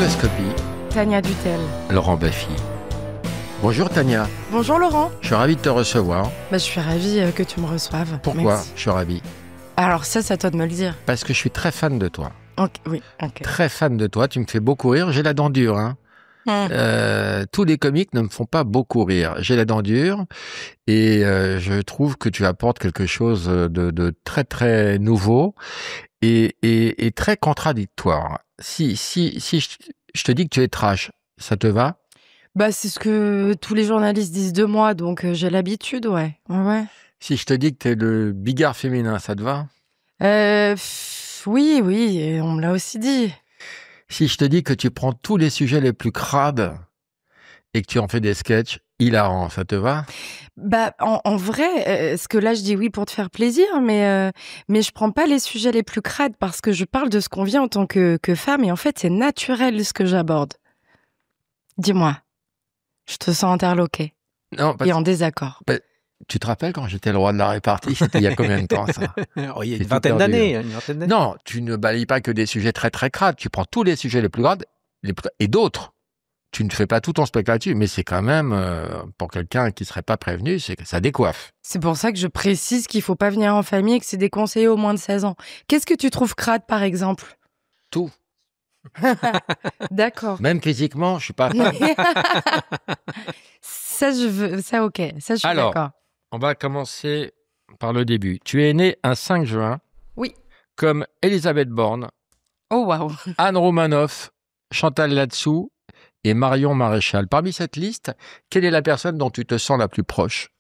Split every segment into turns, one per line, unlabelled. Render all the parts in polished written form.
Horoscopie,
Tania Dutel.
Laurent Baffy. Bonjour Tania,
Bonjour Laurent.
je suis ravi de te recevoir.
Je suis ravie que tu me reçoives.
Pourquoi
Merci.
je suis ravi?
Alors ça, c'est à toi de me le dire.
Parce que je suis très fan de toi.
Oui, ok.
Très fan de toi, tu me fais beaucoup rire, j'ai la dent dure. Hein. Tous les comiques ne me font pas beaucoup rire. J'ai la dent dure et je trouve que tu apportes quelque chose de très très nouveau et très contradictoire. Si je te dis que tu es trash, ça te va?
C'est ce que tous les journalistes disent de moi, donc j'ai l'habitude, ouais. Ouais.
Si je te dis que tu es le bigard féminin, ça te va?
Oui, et on me l'a aussi dit.
Si je te dis que tu prends tous les sujets les plus crades et que tu en fais des sketchs hilarants, ça te va?
En vrai, ce que là je dis oui pour te faire plaisir, mais je prends pas les sujets les plus crades parce que je parle de ce qu'on vit en tant que femme et en fait c'est naturel ce que j'aborde. Dis-moi, je te sens interloquée
Non,
et en désaccord.
tu te rappelles quand j'étais le roi de la répartie? C'était il y a combien de temps, ça?
Il y a
C'est
une vingtaine
tout perdu.
d'années.
Non, tu ne balayes pas que des sujets très très crades. Tu prends tous les sujets les plus crades et d'autres. Tu ne fais pas tout ton spectacle là-dessus, mais c'est quand même, pour quelqu'un qui ne serait pas prévenu, c'est que ça décoiffe.
C'est pour ça que je précise qu'il faut pas venir en famille et que c'est déconseillé au moins de 16 ans. Qu'est-ce que tu trouves crade, par exemple?
Tout.
D'accord.
Même physiquement, je suis pas fan.
Ça, ok. Ça, je suis
Alors,
d'accord.
on va commencer par le début. Tu es né un 5 juin.
Oui.
Comme Elisabeth Borne,
Oh, waouh.
Anne Romanoff, Chantal Latsou et Marion Maréchal. Parmi cette liste, quelle est la personne dont tu te sens la plus proche?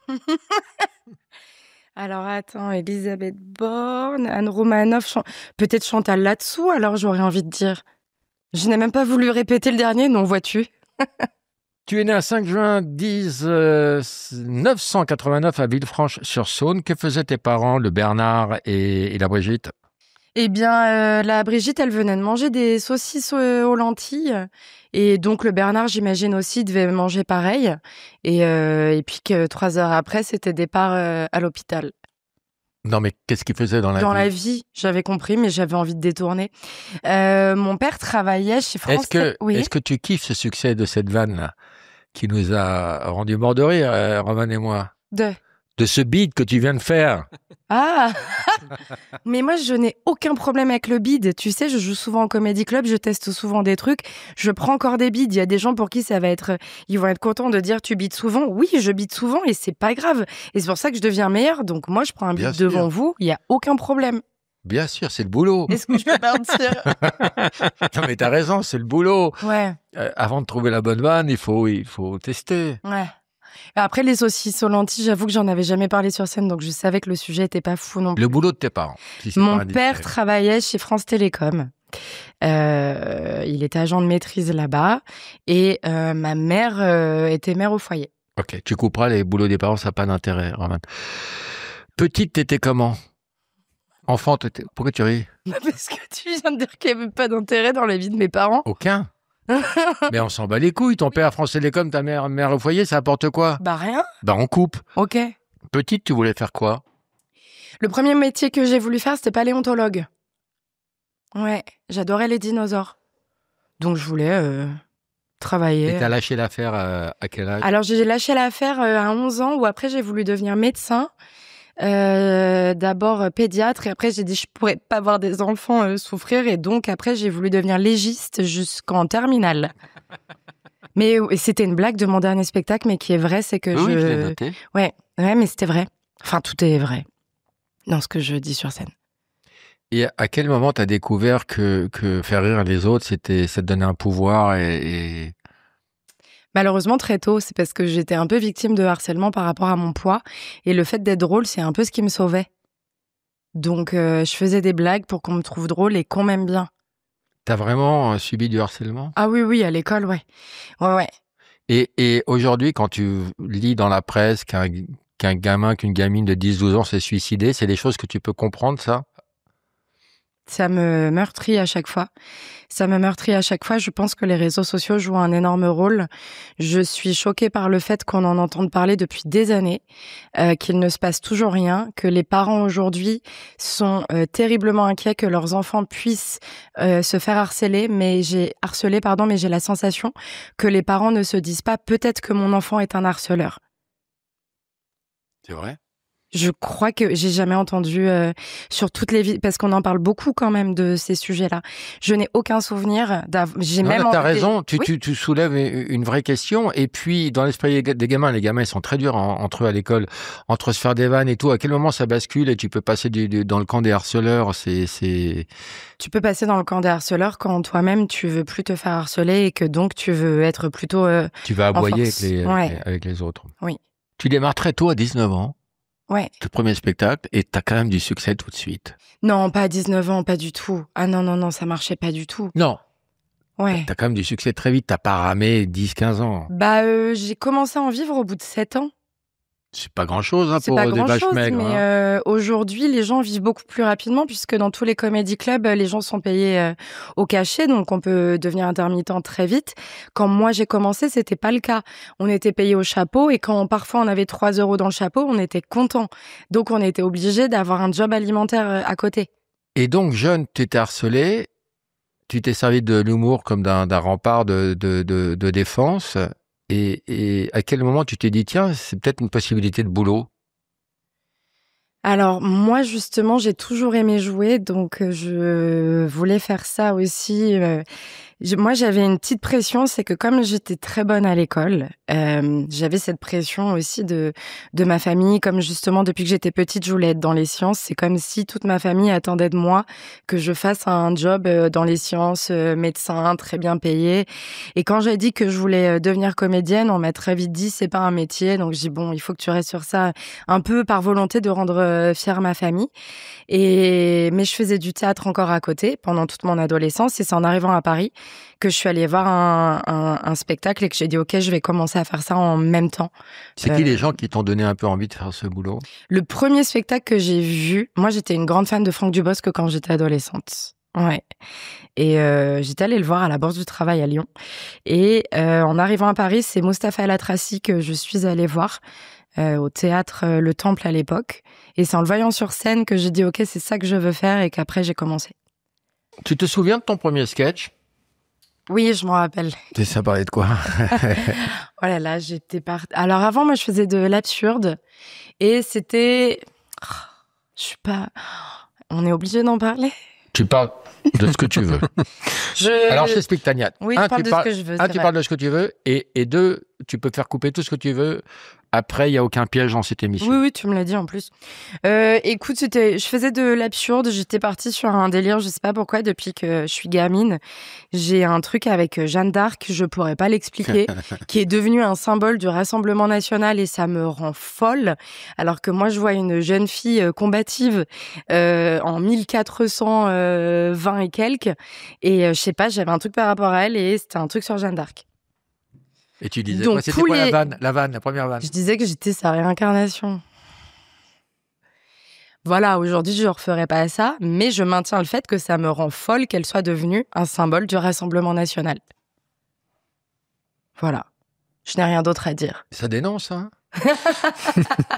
Alors, attends, Elisabeth Borne, Anne Romanoff, peut-être Chantal Latsou, alors j'aurais envie de dire. Je n'ai même pas voulu répéter le dernier, non, vois-tu?
Tu es né un 5 juin 1989 à Villefranche-sur-Saône. Que faisaient tes parents, le Bernard et la Brigitte?
Eh bien, la Brigitte, elle venait de manger des saucisses aux lentilles. Et donc, le Bernard, j'imagine aussi, devait manger pareil. Et puis que 3 heures après, c'était départ à l'hôpital.
Non, mais qu'est-ce qu'ils faisaient dans la
Dans
vie?
la vie, j'avais compris, mais j'avais envie de détourner. Mon père travaillait chez France.
Est-ce que tu kiffes ce succès de cette vanne-là qui nous a rendu morts de rire, Roman et moi? De ce beat que tu viens de faire.
Ah. Mais moi, je n'ai aucun problème avec le bide. Tu sais, je joue souvent en comédie club, je teste souvent des trucs. Je prends encore des bides. Il y a des gens pour qui ça va être... Ils vont être contents de dire « tu bides souvent ». Oui, je bide souvent et c'est pas grave. Et c'est pour ça que je deviens meilleure. Donc moi, je prends un
Bien
bide
sûr.
devant vous. Il n'y a aucun problème.
Bien sûr, c'est le boulot.
Est-ce que je peux partir?
Non, mais t'as raison, c'est le boulot.
Ouais.
Avant de trouver la bonne vanne, il faut tester.
Ouais. Après, les saucisses aux lentilles, j'avoue que j'en avais jamais parlé sur scène, donc je savais que le sujet était pas fou non plus.
Le boulot de tes parents. Si c'est
Mon
pas indiscret.
père travaillait chez France Télécom. Il était agent de maîtrise là-bas. Et ma mère était mère au foyer.
Ok, tu couperas les boulots des parents, ça n'a pas d'intérêt, Roman. Petite, t'étais comment? Enfant, pourquoi tu ris?
Parce que tu viens de dire qu'il n'y avait pas d'intérêt dans la vie de mes parents.
Aucun. Mais on s'en bat les couilles. Ton père, France Télécom, ta mère au foyer, ça apporte quoi?
Rien.
On coupe.
Ok.
Petite, tu voulais faire quoi?
Le premier métier que j'ai voulu faire, c'était paléontologue. Ouais, j'adorais les dinosaures. Donc je voulais travailler.
Et t'as lâché l'affaire à quel âge?
Alors j'ai lâché l'affaire à 11 ans, où après j'ai voulu devenir médecin. D'abord pédiatre, et après j'ai dit je pourrais pas voir des enfants souffrir, et donc après j'ai voulu devenir légiste jusqu'en terminale. Mais c'était une blague de mon dernier spectacle, mais qui est vrai, c'est que
Oui, je l'ai noté.
Ouais, mais c'était vrai. Enfin, tout est vrai dans ce que je dis sur scène.
Et à quel moment t'as découvert que faire rire les autres, ça te donnait un pouvoir et...
Malheureusement, très tôt, c'est parce que j'étais un peu victime de harcèlement par rapport à mon poids. Et le fait d'être drôle, c'est un peu ce qui me sauvait. Donc, je faisais des blagues pour qu'on me trouve drôle et qu'on m'aime bien.
T'as vraiment subi du harcèlement?
Ah oui, à l'école, ouais. Ouais.
Et aujourd'hui, quand tu lis dans la presse qu'une gamine de 10-12 ans s'est suicidé, c'est des choses que tu peux comprendre, ça?
Ça me meurtrit à chaque fois. Je pense que les réseaux sociaux jouent un énorme rôle. Je suis choquée par le fait qu'on en entende parler depuis des années, qu'il ne se passe toujours rien, que les parents aujourd'hui sont terriblement inquiets que leurs enfants puissent se faire harceler, mais j'ai la sensation que les parents ne se disent pas peut-être que mon enfant est un harceleur.
C'est vrai ?
Je crois que j'ai jamais entendu sur toutes les vies, parce qu'on en parle beaucoup quand même de ces sujets-là. Je n'ai aucun souvenir.
T'as raison. Tu soulèves une vraie question. Et puis dans l'esprit des gamins, les gamins ils sont très durs entre eux à l'école, entre se faire des vannes et tout. À quel moment ça bascule et tu peux passer dans le camp des harceleurs?
Tu peux passer dans le camp des harceleurs quand toi-même tu veux plus te faire harceler et que donc tu veux être plutôt.
Tu vas aboyer avec les autres.
Oui.
Tu démarres très tôt à 19 ans.
Ouais.
Ton premier spectacle, et t'as quand même du succès tout de suite.
Non, pas à 19 ans, pas du tout. Ah non, ça marchait pas du tout.
Non.
Ouais.
T'as quand même du succès très vite, t'as pas ramé 10-15 ans.
J'ai commencé à en vivre au bout de 7 ans.
C'est pas grand-chose pour des vaches maigres.
Mais aujourd'hui, les gens vivent beaucoup plus rapidement puisque dans tous les comédie clubs, les gens sont payés au cachet, donc on peut devenir intermittent très vite. Quand moi j'ai commencé, c'était pas le cas. On était payé au chapeau et quand parfois on avait 3 € dans le chapeau, on était content. Donc on était obligé d'avoir un job alimentaire à côté.
Et donc jeune, tu étais harcelé, tu t'es servi de l'humour comme d'un rempart de défense. Et à quel moment tu t'es dit, tiens, c'est peut-être une possibilité de boulot?
Alors moi justement, j'ai toujours aimé jouer, donc je voulais faire ça aussi. Moi, j'avais une petite pression, c'est que comme j'étais très bonne à l'école, j'avais cette pression aussi de ma famille. Comme justement, depuis que j'étais petite, je voulais être dans les sciences. C'est comme si toute ma famille attendait de moi que je fasse un job dans les sciences, médecin, très bien payé. Et quand j'ai dit que je voulais devenir comédienne, on m'a très vite dit c'est pas un métier. Donc j'ai dit bon, il faut que tu restes sur ça, un peu par volonté de rendre fière ma famille. Mais je faisais du théâtre encore à côté pendant toute mon adolescence. Et c'est en arrivant à Paris que je suis allée voir un spectacle et que j'ai dit ok, je vais commencer à faire ça en même temps.
C'est qui les gens qui t'ont donné un peu envie de faire ce boulot?
Le premier spectacle que j'ai vu, moi j'étais une grande fan de Franck Dubosc quand j'étais adolescente. Ouais. Et j'étais allée le voir à la Bourse du Travail à Lyon. Et en arrivant à Paris, c'est Mustapha El Atrassi que je suis allée voir au théâtre Le Temple à l'époque. Et c'est en le voyant sur scène que j'ai dit ok, c'est ça que je veux faire et qu'après j'ai commencé.
Tu te souviens de ton premier sketch?
Oui, je m'en rappelle.
Ça parlait de quoi?
Oh là là, Alors avant, moi, je faisais de l'absurde. Et c'était... Je suis pas... On est obligé d'en parler?
Tu parles de ce que tu veux. Alors, je t'explique, Tania.
Oui, je parle de ce que je veux.
Tu parles de ce que tu veux. Et deux, tu peux faire couper tout ce que tu veux. Après, il n'y a aucun piège dans cette émission.
Oui, tu me l'as dit en plus. Écoute, je faisais de l'absurde. J'étais partie sur un délire, je sais pas pourquoi, depuis que je suis gamine. J'ai un truc avec Jeanne d'Arc, je pourrais pas l'expliquer, qui est devenu un symbole du Rassemblement national et ça me rend folle. Alors que moi, je vois une jeune fille combative en 1420 et quelques. Et je sais pas, j'avais un truc par rapport à elle et c'était un truc sur Jeanne d'Arc.
Et tu disais quoi? C'était quoi la première vanne?
Je disais que j'étais sa réincarnation. Voilà, aujourd'hui, je ne referai pas ça, mais je maintiens le fait que ça me rend folle qu'elle soit devenue un symbole du Rassemblement national. Voilà. Je n'ai rien d'autre à dire.
Ça dénonce, hein?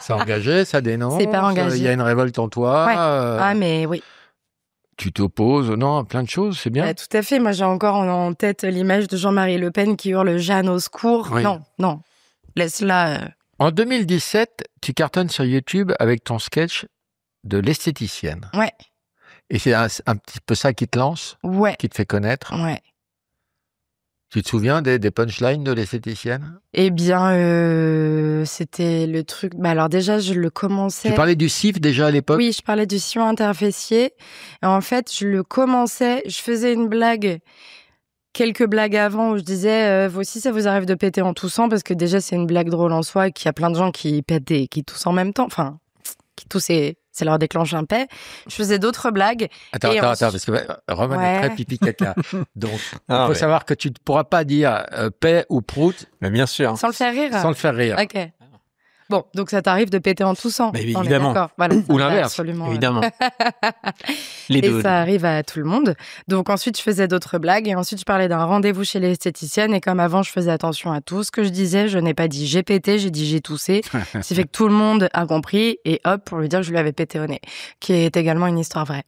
C'est engagé, ça dénonce.
C'est pas engagé.
Il y a une révolte en toi.
Ouais. Ah, mais oui.
Tu t'opposes, non, plein de choses, c'est bien.
Tout à fait. Moi, j'ai encore en tête l'image de Jean-Marie Le Pen qui hurle « Jeanne au secours oui. ». Non. Laisse-la.
En 2017, tu cartonnes sur YouTube avec ton sketch de l'esthéticienne.
Ouais.
Et c'est un petit peu ça qui te lance?
Ouais.
Qui te fait connaître?
Ouais.
Tu te souviens des punchlines de l'esthéticienne?
Eh bien, c'était le truc... alors déjà, je le commençais...
Tu parlais du CIF déjà à l'époque?
Oui, je parlais du sillon interfessier. Et en fait, je le commençais... Je faisais une blague... Quelques blagues avant où je disais vous aussi ça vous arrive de péter en toussant parce que déjà c'est une blague drôle en soi et qu'il y a plein de gens qui pètent et qui toussent en même temps. Enfin, qui toussent et ça leur déclenche un paix. Je faisais d'autres blagues.
Attends, parce que Roman est très pipi caca. Donc, il faut savoir que tu ne pourras pas dire paix ou prout.
Mais bien sûr.
Sans le faire rire.
Sans le faire rire.
Ok. Bon, donc ça t'arrive de péter en toussant.
Mais
on est
évidemment.
d'accord. Voilà,
Ou l'inverse.
absolument.
Évidemment. Les deux.
Et ça arrive à tout le monde. Donc ensuite, je faisais d'autres blagues et ensuite, je parlais d'un rendez-vous chez l'esthéticienne. Et comme avant, je faisais attention à tout ce que je disais. Je n'ai pas dit j'ai pété, j'ai dit j'ai toussé. Ce qui fait que tout le monde a compris. Et hop, pour lui dire que je lui avais pété au nez. Qui est également une histoire vraie.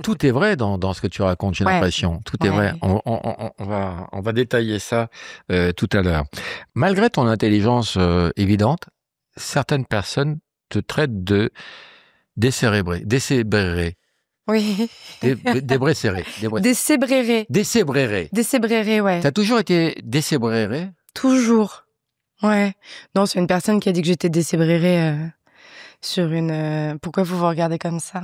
Tout est vrai dans ce que tu racontes, j'ai l'impression. Tout est vrai. On va détailler ça tout à l'heure. Malgré ton intelligence évidente, certaines personnes te traitent de décérébré.
Oui.
Débréséré.
Décébréré. Décébréré, ouais.
T'as toujours été décébréré?
Toujours. Ouais. Non, c'est une personne qui a dit que j'étais décébrérée sur une... Pourquoi vous vous regardez comme ça?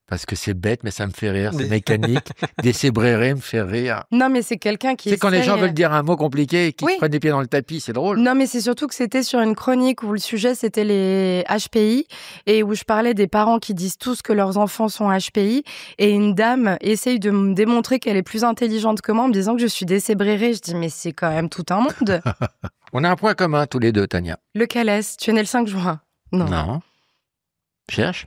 Parce que c'est bête, mais ça me fait rire, c'est mécanique. Décébréré me fait rire.
Non, mais c'est quelqu'un qui...
C'est quand les gens veulent dire un mot compliqué et qui
Oui.
prennent les pieds dans le tapis, c'est drôle.
Non, mais c'est surtout que c'était sur une chronique où le sujet, c'était les HPI et où je parlais des parents qui disent tous que leurs enfants sont HPI et une dame essaye de me démontrer qu'elle est plus intelligente que moi en me disant que je suis décébrérée. Je dis, mais c'est quand même tout un monde.
On a un point commun tous les deux, Tania.
Lequel est-ce? Tu es né le 5 juin? Non.
Cherche.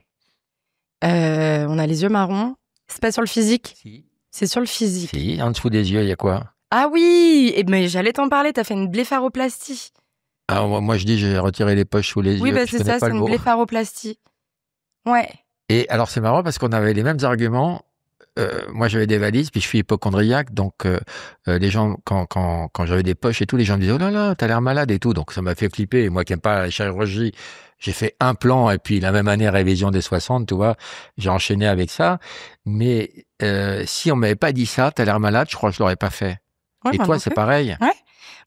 On a les yeux marrons. C'est pas sur le physique?
Si.
C'est sur le physique.
Si, en dessous des yeux, il y a quoi?
Ah oui! Mais j'allais t'en parler, t'as fait une blépharoplastie.
Ah, moi je dis j'ai retiré les poches sous les yeux.
Oui, bah
je
c'est
connais
ça,
pas
c'est
le
une
mot.
blépharoplastie. Ouais.
Et alors c'est marrant parce qu'on avait les mêmes arguments. Moi j'avais des valises, puis je suis hypochondriaque, donc les gens, quand j'avais des poches et tout, les gens me disaient « Oh là là, t'as l'air malade et tout », donc ça m'a fait flipper. Et moi qui n'aime pas la chirurgie, j'ai fait un plan et puis la même année révision des 60, tu vois, j'ai enchaîné avec ça. Mais si on m'avait pas dit ça, t'as l'air malade, je crois que je l'aurais pas fait.
Ouais,
Et
moi
toi
non
c'est
plus.
pareil.
Ouais.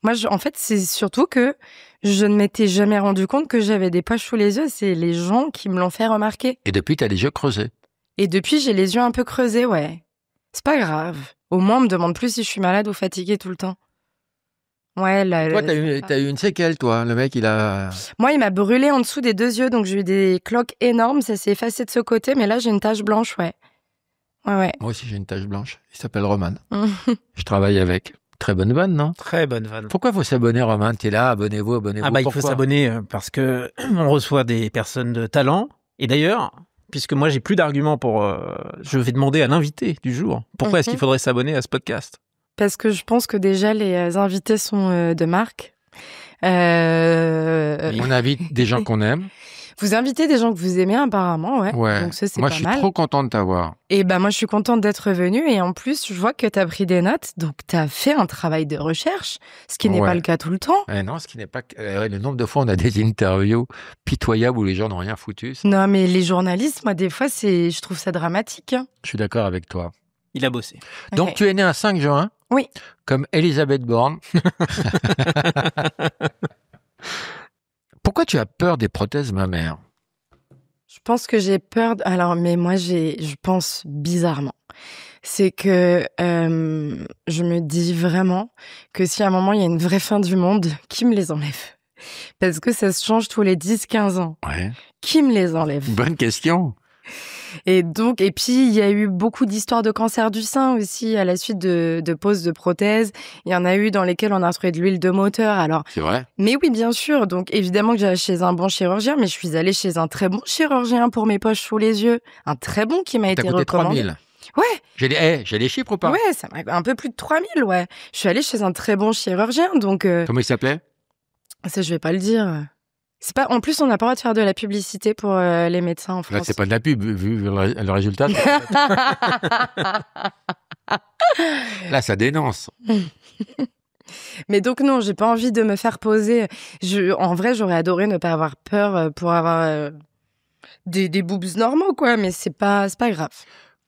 Moi, en fait, c'est surtout que je ne m'étais jamais rendu compte que j'avais des poches sous les yeux. C'est les gens qui me l'ont fait remarquer.
Et depuis t'as les yeux creusés.
Et depuis, j'ai les yeux un peu creusés, ouais. C'est pas grave. Au moins, on me demande plus si je suis malade ou fatiguée tout le temps. Ouais, là.
Toi t'as eu une séquelle, toi. Le mec il a...
Moi, il m'a brûlé en dessous des 2 yeux, donc j'ai eu des cloques énormes. Ça s'est effacé de ce côté, mais là, j'ai une tache blanche, ouais. Ouais.
Moi aussi j'ai une tache blanche. Il s'appelle Roman. Je travaille avec. Très bonne vanne, non?
Très bonne vanne.
Pourquoi faut s'abonner, Romain? T'es là, abonnez-vous.
Ah bah il faut
Pourquoi
s'abonner parce que on reçoit des personnes de talent. Et d'ailleurs, puisque moi j'ai plus d'arguments pour... je vais demander à l'invité du jour. Pourquoi est-ce qu'il faudrait s'abonner à ce podcast?
Parce que je pense que déjà, les invités sont de marque.
On invite des gens qu'on aime.
Vous invitez des gens que vous aimez apparemment, ouais.
Ouais.
Donc ça, c'est
Moi,
pas
je suis
mal.
trop content de t'avoir.
Et ben moi, je suis contente d'être venue. Et en plus, je vois que tu as pris des notes. Donc, tu as fait un travail de recherche, ce qui n'est
Ouais.
pas le cas tout le temps.
Non, ce qui n'est pas... le nombre de fois, on a des interviews pitoyables où les gens n'ont rien foutu.
Non, mais les journalistes, moi, des fois, je trouve ça dramatique. Hein.
Je suis d'accord avec toi.
Il a bossé.
Donc,
Ouais.
tu es né un 5 juin.
Oui.
Comme Elisabeth Borne. Pourquoi tu as peur des prothèses mammaires?
Je pense que j'ai peur. Alors, mais moi, je pense bizarrement. C'est que je me dis vraiment que si à un moment, il y a une vraie fin du monde, qui me les enlève? Parce que ça se change tous les 10-15 ans.
Ouais.
Qui me les enlève?
Bonne question.
Et puis, il y a eu beaucoup d'histoires de cancer du sein aussi à la suite de poses de prothèses. Il y en a eu dans lesquelles on a trouvé de l'huile de moteur. Alors,
C'est vrai?
mais oui, bien sûr. Donc, évidemment que j'allais chez un bon chirurgien, mais je suis allée chez un très bon chirurgien pour mes poches sous les yeux. Un très bon qui m'a
T'as
été
coûté
recommandé.
3000.
Ouais,
J'ai les chiffres ou pas?
ouais, ça m'a un peu plus de 3000, ouais. Je suis allée chez un très bon chirurgien, donc
Comment il s'appelait?
ça, je vais pas le dire. C'est pas. En plus, on n'a pas le droit de faire de la publicité pour les médecins en France.
Là, c'est pas de la pub, vu le résultat. Là, ça dénonce.
Mais donc non, j'ai pas envie de me faire poser. En vrai, j'aurais adoré ne pas avoir peur pour avoir des boobs normaux, quoi. Mais c'est pas grave.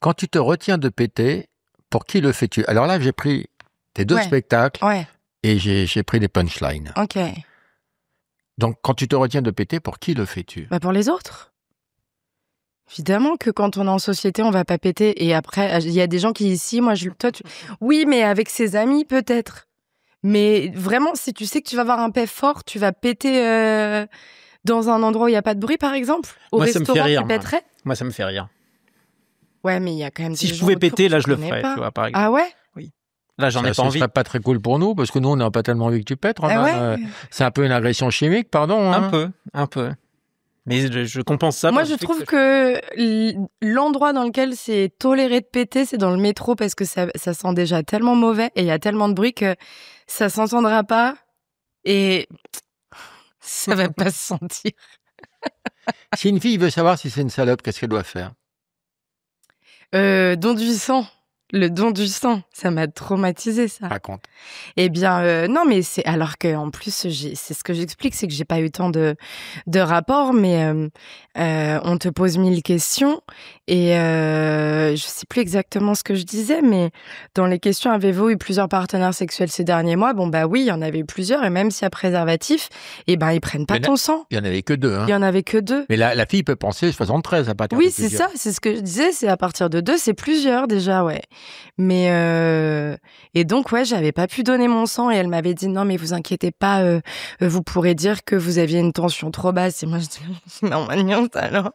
Quand tu te retiens de péter, pour qui le fais-tu? Alors là, j'ai pris tes 2
Ouais.
spectacles
Ouais.
et j'ai pris des punchlines.
Ok.
Donc, quand tu te retiens de péter, pour qui le fais-tu?
Bah pour les autres. Évidemment que quand on est en société, on va pas péter. Et après, il y a des gens qui ici, oui, mais avec ses amis peut-être. Mais vraiment, si tu sais que tu vas avoir un pet fort, tu vas péter dans un endroit où il y a pas de bruit, par exemple. Au
Moi, ça me fait
restaurant,
rire,
tu
moi.
péterais.
Moi, ça me fait rire.
Ouais, mais il y a quand même.
Si
des
je
gens
pouvais
autour
péter,
que
là,
tu
je le
connais
ferais,
pas.
tu vois, par exemple.
Ah ouais?
Oui. Là, j'en ai pas envie.
Ce serait pas très cool pour nous, parce que nous, on n'a pas tellement envie que tu pètes. C'est un peu une agression chimique, pardon. Hein.
Un peu. Mais je compense ça.
Moi, je trouve que l'endroit dans lequel c'est toléré de péter, c'est dans le métro, parce que ça sent déjà tellement mauvais et il y a tellement de bruit que ça s'entendra pas et ça va pas se sentir.
Si une fille veut savoir si c'est une salope, qu'est-ce qu'elle doit faire?
Don du sang. Le don du sang, ça m'a traumatisé, ça.
Raconte.
Eh bien, non, mais c'est alors que en plus, c'est ce que j'explique, c'est que j'ai pas eu tant de rapports, mais on te pose 1000 questions et je sais plus exactement ce que je disais, mais dans les questions, avez-vous eu plusieurs partenaires sexuels ces derniers mois? Bon, bah oui, il y en avait eu plusieurs, et même s'il y a préservatif, eh ben ils prennent pas ton sang.
Il y en avait que 2. Hein.
Il y en avait que 2.
Mais la fille peut penser 73 à partir de
Oui,
plusieurs.
c'est ça, c'est ce que je disais, c'est à partir de 2, c'est plusieurs déjà, ouais. Mais et donc ouais, j'avais pas pu donner mon sang et elle m'avait dit non mais vous inquiétez pas, vous pourrez dire que vous aviez une tension trop basse et moi je dis non alors.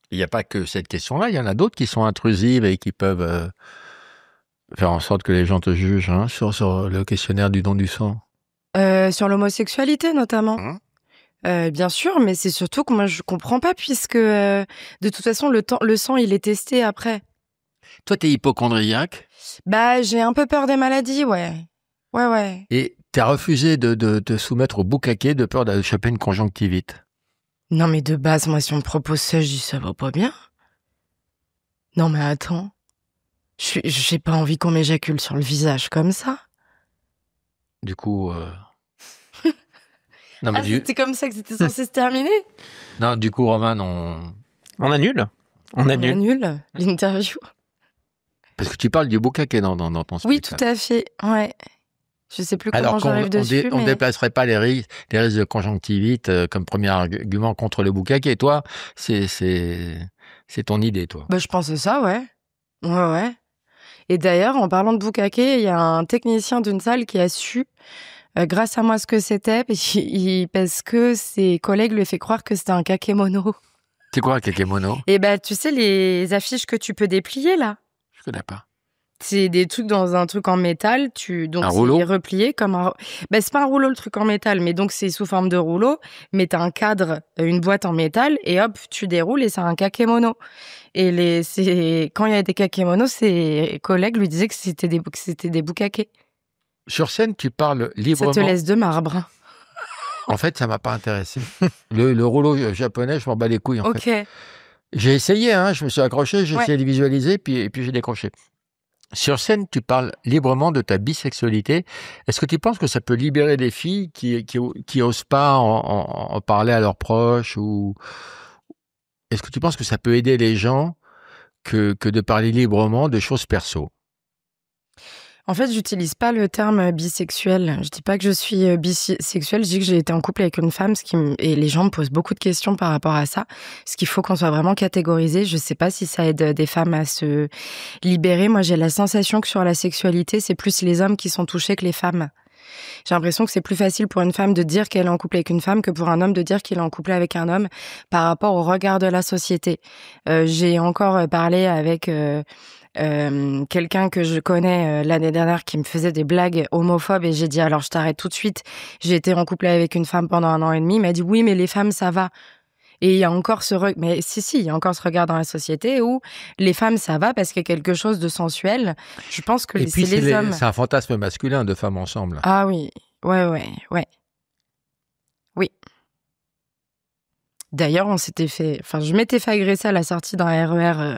Il n'y a pas que cette question-là, il y en a d'autres qui sont intrusives et qui peuvent faire en sorte que les gens te jugent hein, sur le questionnaire du don du sang.
Sur l'homosexualité notamment. Bien sûr, mais c'est surtout que moi je comprends pas puisque de toute façon le sang il est testé après.
Toi, t'es hypocondriaque?
Bah, j'ai un peu peur des maladies, ouais. Ouais.
Et t'as refusé de te soumettre au boucaquet de peur de choper une conjonctivite?
Non, mais de base, moi, si on me propose ça, je dis ça va pas bien. Non, mais attends. J'ai pas envie qu'on m'éjacule sur le visage comme ça.
Du coup... Non, mais
c'était comme ça que c'était censé se terminer?
Non, du coup, Roman,
on annule. On
annule l'interview.
Parce que tu parles du boucaquet dans ton spectacle.
Oui, tout à fait, ouais. Je sais plus comment j'arrive dessus.
On déplacerait pas les risques de conjonctivite comme premier argument contre le boucaquet. Toi, c'est ton idée, toi.
Bah, je pense ça, ouais. Ouais. Et d'ailleurs, en parlant de boucaquet, il y a un technicien d'une salle qui a su, grâce à moi, ce que c'était, parce que ses collègues lui ont fait croire que c'était un kakémono.
C'est quoi un kakémono?
Et bah, tu sais, les affiches que tu peux déplier, là?
Je connais pas.
C'est des trucs dans un truc en métal, donc
un rouleau
replié comme un... Ben, c'est pas un rouleau le truc en métal, mais donc c'est sous forme de rouleau, mais t'as un cadre, une boîte en métal, et hop, tu déroules et c'est un kakémono. Et quand il y a des kakémonos, ses collègues lui disaient que c'était des boucaquets.
Sur scène, tu parles librement.
Ça te laisse de marbre.
En fait, ça m'a pas intéressé. Le rouleau japonais, je m'en bats les couilles, en fait.
Ok.
J'ai essayé, hein, je me suis accroché, j'ai essayé de visualiser, puis j'ai décroché. Sur scène, tu parles librement de ta bisexualité. Est-ce que tu penses que ça peut libérer des filles qui osent pas en parler à leurs proches, ou est-ce que tu penses que ça peut aider les gens que de parler librement de choses perso?
En fait, j'utilise pas le terme bisexuel. Je dis pas que je suis bisexuelle, je dis que j'ai été en couple avec une femme, et les gens me posent beaucoup de questions par rapport à ça. Parce qu'il faut qu'on soit vraiment catégorisé. Je sais pas si ça aide des femmes à se libérer. Moi, j'ai la sensation que sur la sexualité, c'est plus les hommes qui sont touchés que les femmes. J'ai l'impression que c'est plus facile pour une femme de dire qu'elle est en couple avec une femme que pour un homme de dire qu'il est en couple avec un homme par rapport au regard de la société. J'ai encore parlé avec... quelqu'un que je connais l'année dernière qui me faisait des blagues homophobes et j'ai dit alors je t'arrête tout de suite, j'ai été en couple avec une femme pendant 1 an et demi, il m'a dit oui mais les femmes ça va. Et il y a encore mais il y a encore ce regard dans la société où les femmes ça va parce qu'il y a quelque chose de sensuel. Je pense que c'est les hommes.
C'est un fantasme masculin de femmes ensemble.
Ah oui, ouais. Oui. D'ailleurs je m'étais fait agresser à la sortie d'un RER.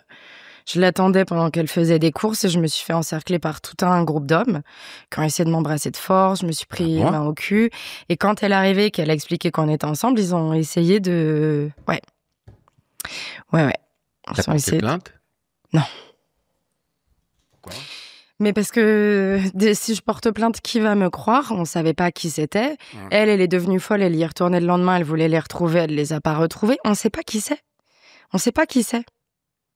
Je l'attendais pendant qu'elle faisait des courses et je me suis fait encercler par tout un groupe d'hommes qui ont essayé de m'embrasser de force. Je me suis pris une main au cul. Et quand elle est arrivée et qu'elle a expliqué qu'on était ensemble, ils ont essayé de... Ouais.
T'as porté plainte?
Non.
Pourquoi?
Mais parce que si je porte plainte, qui va me croire? On savait pas qui c'était. Elle est devenue folle, elle y est retournée le lendemain, elle voulait les retrouver, elle les a pas retrouvés. On sait pas qui c'est.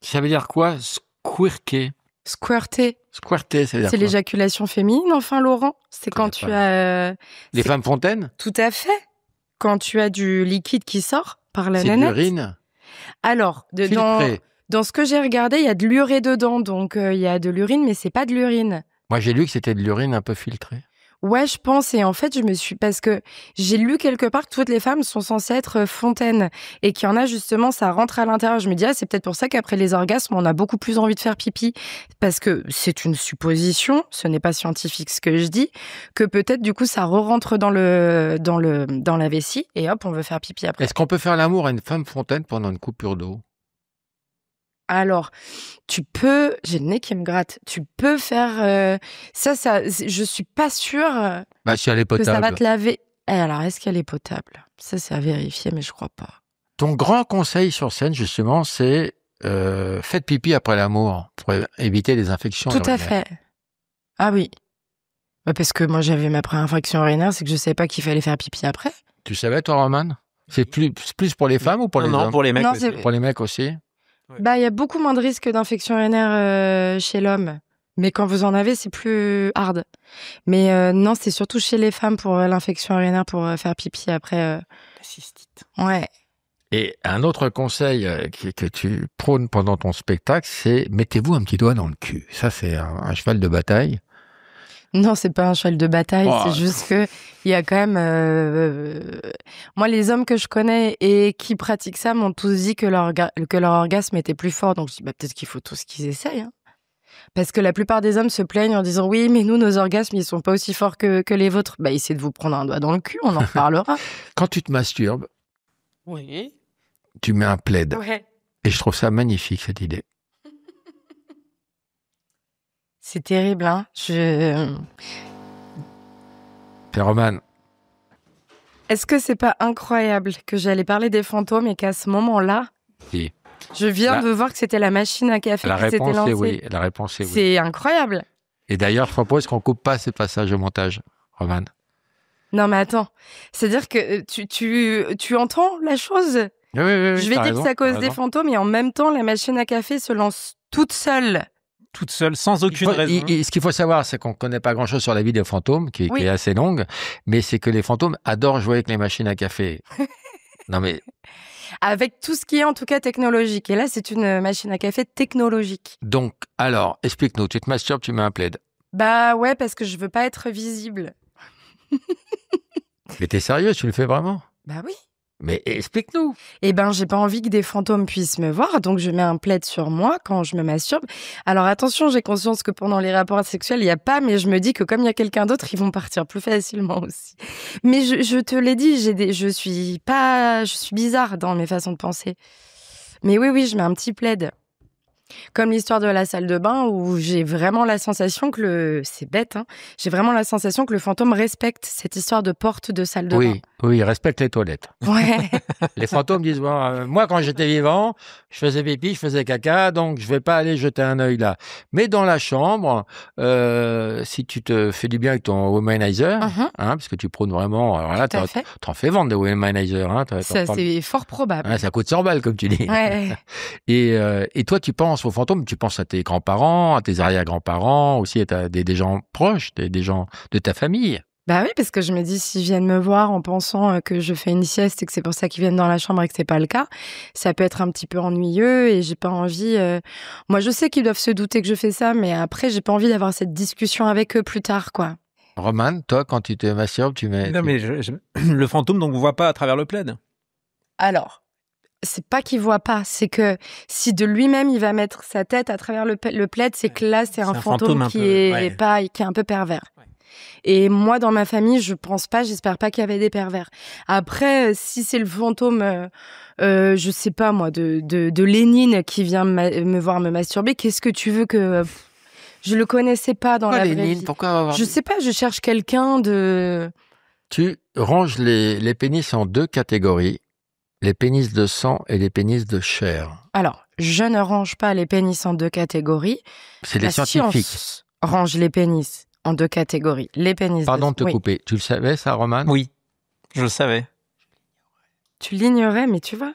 Ça veut dire quoi, squirter?
Squirter,
ça veut dire
c'est
quoi?
l'éjaculation féminine, enfin, Laurent. C'est quand tu as...
Les femmes fontaines?
Tout à fait. Quand tu as du liquide qui sort par la
nénette. C'est de l'urine?
Alors, dans ce que j'ai regardé, il y a de l'urée dedans. Donc, il y a de l'urine, mais c'est pas de l'urine.
Moi, j'ai lu que c'était de l'urine un peu filtrée.
Ouais, je pense. Et en fait, parce que j'ai lu quelque part que toutes les femmes sont censées être fontaines et qu'il y en a justement, ça rentre à l'intérieur. Je me dis, c'est peut-être pour ça qu'après les orgasmes, on a beaucoup plus envie de faire pipi. Parce que c'est une supposition, ce n'est pas scientifique ce que je dis, que peut-être du coup, ça re-rentre dans la vessie et hop, on veut faire pipi après.
Est-ce qu'on peut faire l'amour à une femme fontaine pendant une coupure d'eau?
Alors, j'ai le nez qui me gratte, tu peux faire ça, je suis pas sûre
Si elle est
que
potable.
ça va te laver. Alors, est-ce qu'elle est potable? Ça, c'est à vérifier, mais je crois pas.
Ton grand conseil sur scène, justement, c'est faites pipi après l'amour pour éviter les infections
Tout à
urinaires.
fait. Ah oui. Parce que moi, j'avais ma première infection urinaire, c'est que je savais pas qu'il fallait faire pipi après.
Tu savais, toi, Roman? C'est plus pour les femmes ou pour les hommes?
Non, pour les mecs.
Non,
aussi.
c'est-
Pour les mecs aussi?
Ouais.
Il y a beaucoup moins de risques d'infection urinaire chez l'homme. Mais quand vous en avez, c'est plus hard. Mais non, c'est surtout chez les femmes pour l'infection urinaire, pour faire pipi après.
La cystite.
Ouais.
Et un autre conseil que tu prônes pendant ton spectacle, c'est mettez-vous un petit doigt dans le cul. Ça, c'est un cheval de bataille.
Non, c'est pas un cheval de bataille,
Oh.
c'est juste que il y a quand même. Moi, les hommes que je connais et qui pratiquent ça m'ont tous dit que leur orgasme était plus fort. Donc, je dis, peut-être qu'il faut tous qu'ils essayent. Hein. Parce que la plupart des hommes se plaignent en disant oui, mais nous, nos orgasmes, ils sont pas aussi forts que les vôtres. Essayez de vous prendre un doigt dans le cul, on en reparlera.
Quand tu te masturbes,
Oui.
tu mets un plaid.
Ouais.
Et je trouve ça magnifique, cette idée.
C'est terrible, hein.
C'est Roman.
Est-ce que c'est pas incroyable que j'allais parler des fantômes et qu'à ce moment-là,
Si.
je viens
La-
de voir que c'était la machine à café
La
qui s'était
réponse
lancée.
est oui. La réponse est oui.
C'est incroyable.
Et d'ailleurs, je propose qu'on coupe pas ces passages au montage, Roman.
Non, mais attends. C'est-à-dire que tu entends la chose?
Oui,
Je vais dire que c'est à cause des fantômes et en même temps, la machine à café se lance toute seule.
Toute seule, sans aucune raison.
Ce qu'il faut savoir, c'est qu'on ne connaît pas grand-chose sur la vie des fantômes, qui
Oui.
est assez longue, mais c'est que les fantômes adorent jouer avec les machines à café. Non mais,
Avec tout ce qui est en tout cas technologique. Et là, c'est une machine à café technologique.
donc, alors, explique-nous, tu te masturbes, tu mets un plaid.
Ouais, parce que je veux pas être visible.
Mais t'es sérieux, tu le fais vraiment?
Bah oui.
Mais explique-nous.
Eh ben, j'ai pas envie que des fantômes puissent me voir, donc je mets un plaid sur moi quand je me masturbe. Alors attention, j'ai conscience que pendant les rapports sexuels, il y a pas, mais je me dis que comme il y a quelqu'un d'autre, ils vont partir plus facilement aussi. Mais je te l'ai dit, je suis bizarre dans mes façons de penser. Mais oui, je mets un petit plaid. Comme l'histoire de la salle de bain où j'ai vraiment la sensation que c'est bête, hein, j'ai vraiment la sensation que le fantôme respecte cette histoire de porte de salle de bain.
Oui, respecte les toilettes.
Ouais.
Les fantômes disent, moi, quand j'étais vivant, je faisais pipi, je faisais caca, donc je vais pas aller jeter un œil là. Mais dans la chambre, si tu te fais du bien avec ton womanizer, parce que tu prônes vraiment, alors là, t'en fais vendre des womanizers. Hein,
ça, c'est fort probable.
Hein, ça coûte 100 balles, comme tu dis.
Ouais.
Et toi, tu penses aux fantômes, tu penses à tes grands-parents, à tes arrière-grands-parents, aussi à des gens proches, des gens de ta famille.
Bah oui, parce que je me dis, s'ils viennent me voir en pensant que je fais une sieste et que c'est pour ça qu'ils viennent dans la chambre et que c'est pas le cas, ça peut être un petit peu ennuyeux et j'ai pas envie... Moi, je sais qu'ils doivent se douter que je fais ça, mais après, j'ai pas envie d'avoir cette discussion avec eux plus tard, quoi.
Roman, toi, quand tu te masturbes, tu mets...
Non, mais le fantôme, donc, voit pas à travers le plaid.
Alors, c'est pas qu'il voit pas, c'est que si de lui-même il va mettre sa tête à travers le plaid, c'est que là, c'est un fantôme qui est un peu pervers. Ouais. Et moi, dans ma famille, je pense pas, j'espère pas qu'il y avait des pervers. Après, si c'est le fantôme, je sais pas moi, de Lénine qui vient me voir me masturber, qu'est-ce que tu veux que... Je le connaissais pas dans la vraie vie.
Pourquoi
Je sais pas, je cherche quelqu'un de...
Tu ranges les pénis en deux catégories, les pénis de sang et les pénis de chair.
Alors, je ne range pas les pénis en deux catégories.
C'est les scientifiques.
Science range les pénis en deux catégories. Les pénis
Pardon de te couper. Tu le savais, ça, Roman?
Oui, je le savais.
Tu l'ignorais, mais tu vois.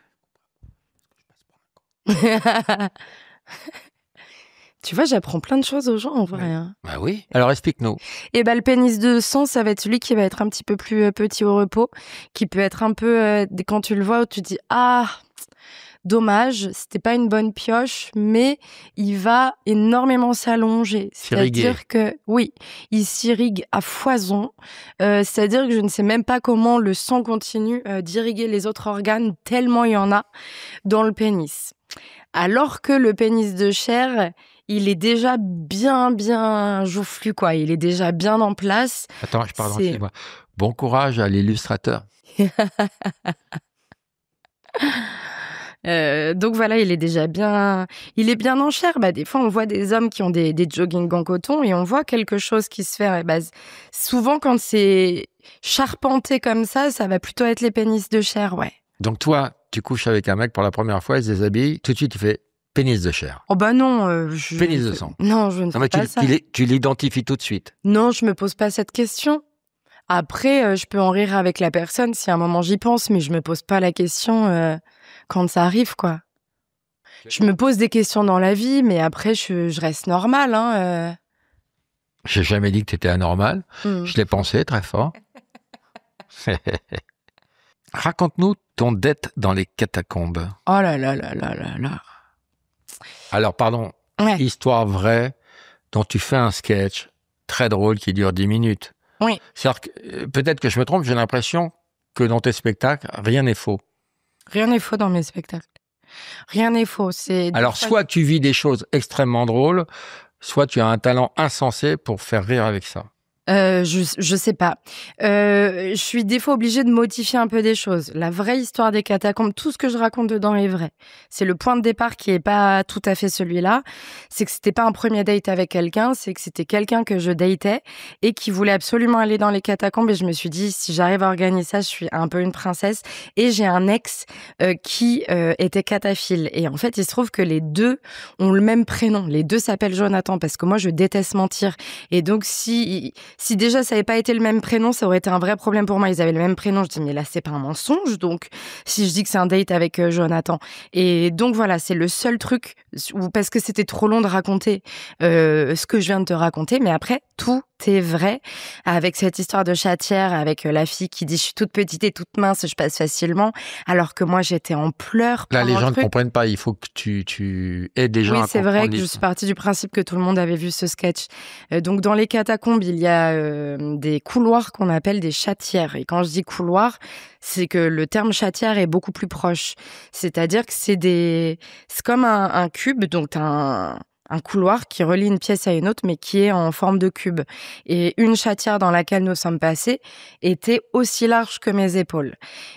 Tu vois, j'apprends plein de choses aux gens, en vrai. Hein.
Bah oui. Alors, explique-nous.
Et le pénis de sang, ça va être celui qui va être un petit peu plus petit au repos, qui peut être un peu, quand tu le vois, tu te dis, ah, dommage, c'était pas une bonne pioche, mais il va énormément s'allonger. C'est-à-dire que, oui, il s'irrigue à foison. C'est-à-dire que je ne sais même pas comment le sang continue d'irriguer les autres organes, tellement il y en a dans le pénis. Alors que le pénis de chair, il est déjà bien joufflu, quoi. Il est déjà bien en place.
Attends, je parle dans moi. Bon courage à l'illustrateur.
Donc voilà, il est bien en chair. Des fois, on voit des hommes qui ont des jogging en coton et on voit quelque chose qui se fait. Souvent, quand c'est charpenté comme ça va plutôt être les pénis de chair, ouais.
Donc toi, tu couches avec un mec pour la première fois, il se déshabille, tout de suite, il fait pénis de chair.
Oh non.
Pénis de sang.
Non, je ne fais pas ça.
Tu l'identifies tout de suite.
Non, je me pose pas cette question. Après, je peux en rire avec la personne si à un moment j'y pense, mais je me pose pas la question quand ça arrive, quoi. Je me pose des questions dans la vie, mais après, je reste normale. Hein.
J'ai jamais dit que tu étais anormal. Je l'ai pensé très fort. Raconte-nous ton date dans les catacombes.
Oh là là là là là là.
Alors, pardon, histoire vraie dont tu fais un sketch très drôle qui dure 10 minutes.
Oui.
C'est-à-dire que, peut-être que je me trompe, j'ai l'impression que dans tes spectacles, rien n'est faux.
Rien n'est faux dans mes spectacles. Rien n'est faux.
Alors, soit tu vis des choses extrêmement drôles, soit tu as un talent insensé pour faire rire avec ça.
Je sais pas. Je suis des fois obligée de modifier un peu des choses. La vraie histoire des catacombes, tout ce que je raconte dedans est vrai. C'est le point de départ qui est pas tout à fait celui-là. C'est que c'était pas un premier date avec quelqu'un, c'est que c'était quelqu'un que je datais et qui voulait absolument aller dans les catacombes. Et je me suis dit, si j'arrive à organiser ça, je suis un peu une princesse. Et j'ai un ex qui était cataphile. Et en fait, il se trouve que les deux ont le même prénom. Les deux s'appellent Jonathan parce que moi, je déteste mentir. Et donc, si déjà ça n'avait pas été le même prénom, ça aurait été un vrai problème pour moi. Ils avaient le même prénom. Je dis, mais là, c'est pas un mensonge. Donc, si je dis que c'est un date avec Jonathan. Et donc, voilà, c'est le seul truc, parce que c'était trop long de raconter ce que je viens de te raconter. Mais après, tout est vrai. Avec cette histoire de chatière, avec la fille qui dit, je suis toute petite et toute mince, je passe facilement. Alors que moi, j'étais en pleurs.
Là, les gens ne comprennent pas. Il faut que tu aides des gens à comprendre.
Oui, c'est vrai que je suis partie du principe que tout le monde avait vu ce sketch. Donc, dans les catacombes, il y a des couloirs qu'on appelle des chatières. Et quand je dis couloir, c'est que le terme chatière est beaucoup plus proche. C'est-à-dire que c'est comme un cube, donc un couloir qui relie une pièce à une autre, mais qui est en forme de cube. Et une chatière dans laquelle nous sommes passés était aussi large que mes épaules.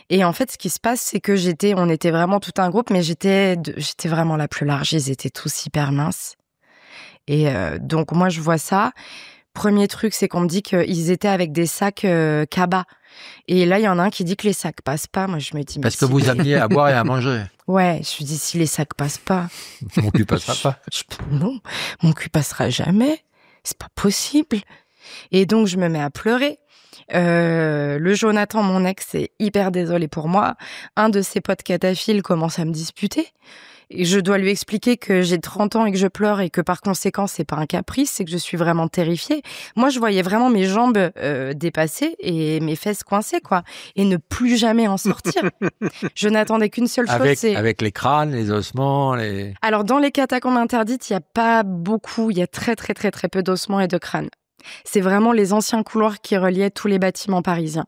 Et en fait, ce qui se passe, c'est que on était vraiment tout un groupe, mais j'étais vraiment la plus large. Ils étaient tous hyper minces. Et donc, moi, je vois ça. Premier truc, c'est qu'on me dit qu'ils étaient avec des sacs cabas. Et là, il y en a un qui dit que les sacs passent pas. Moi, je me dis...
Parce que vous ameniez à boire et à manger.
Ouais, je me dis, si les sacs passent pas...
Mon cul passera pas.
Non, mon cul passera jamais. C'est pas possible. Et donc, je me mets à pleurer. Le Jonathan, mon ex, est hyper désolé pour moi. Un de ses potes cataphiles commence à me disputer. Et je dois lui expliquer que j'ai 30 ans et que je pleure et que par conséquent, c'est pas un caprice, c'est que je suis vraiment terrifiée. Moi, je voyais vraiment mes jambes dépasser et mes fesses coincées, quoi. Et ne plus jamais en sortir. Je n'attendais qu'une seule chose,
avec les crânes, les ossements, les...
Alors, dans les catacombes interdites, il y a pas beaucoup, il y a très très très très peu d'ossements et de crânes. C'est vraiment les anciens couloirs qui reliaient tous les bâtiments parisiens.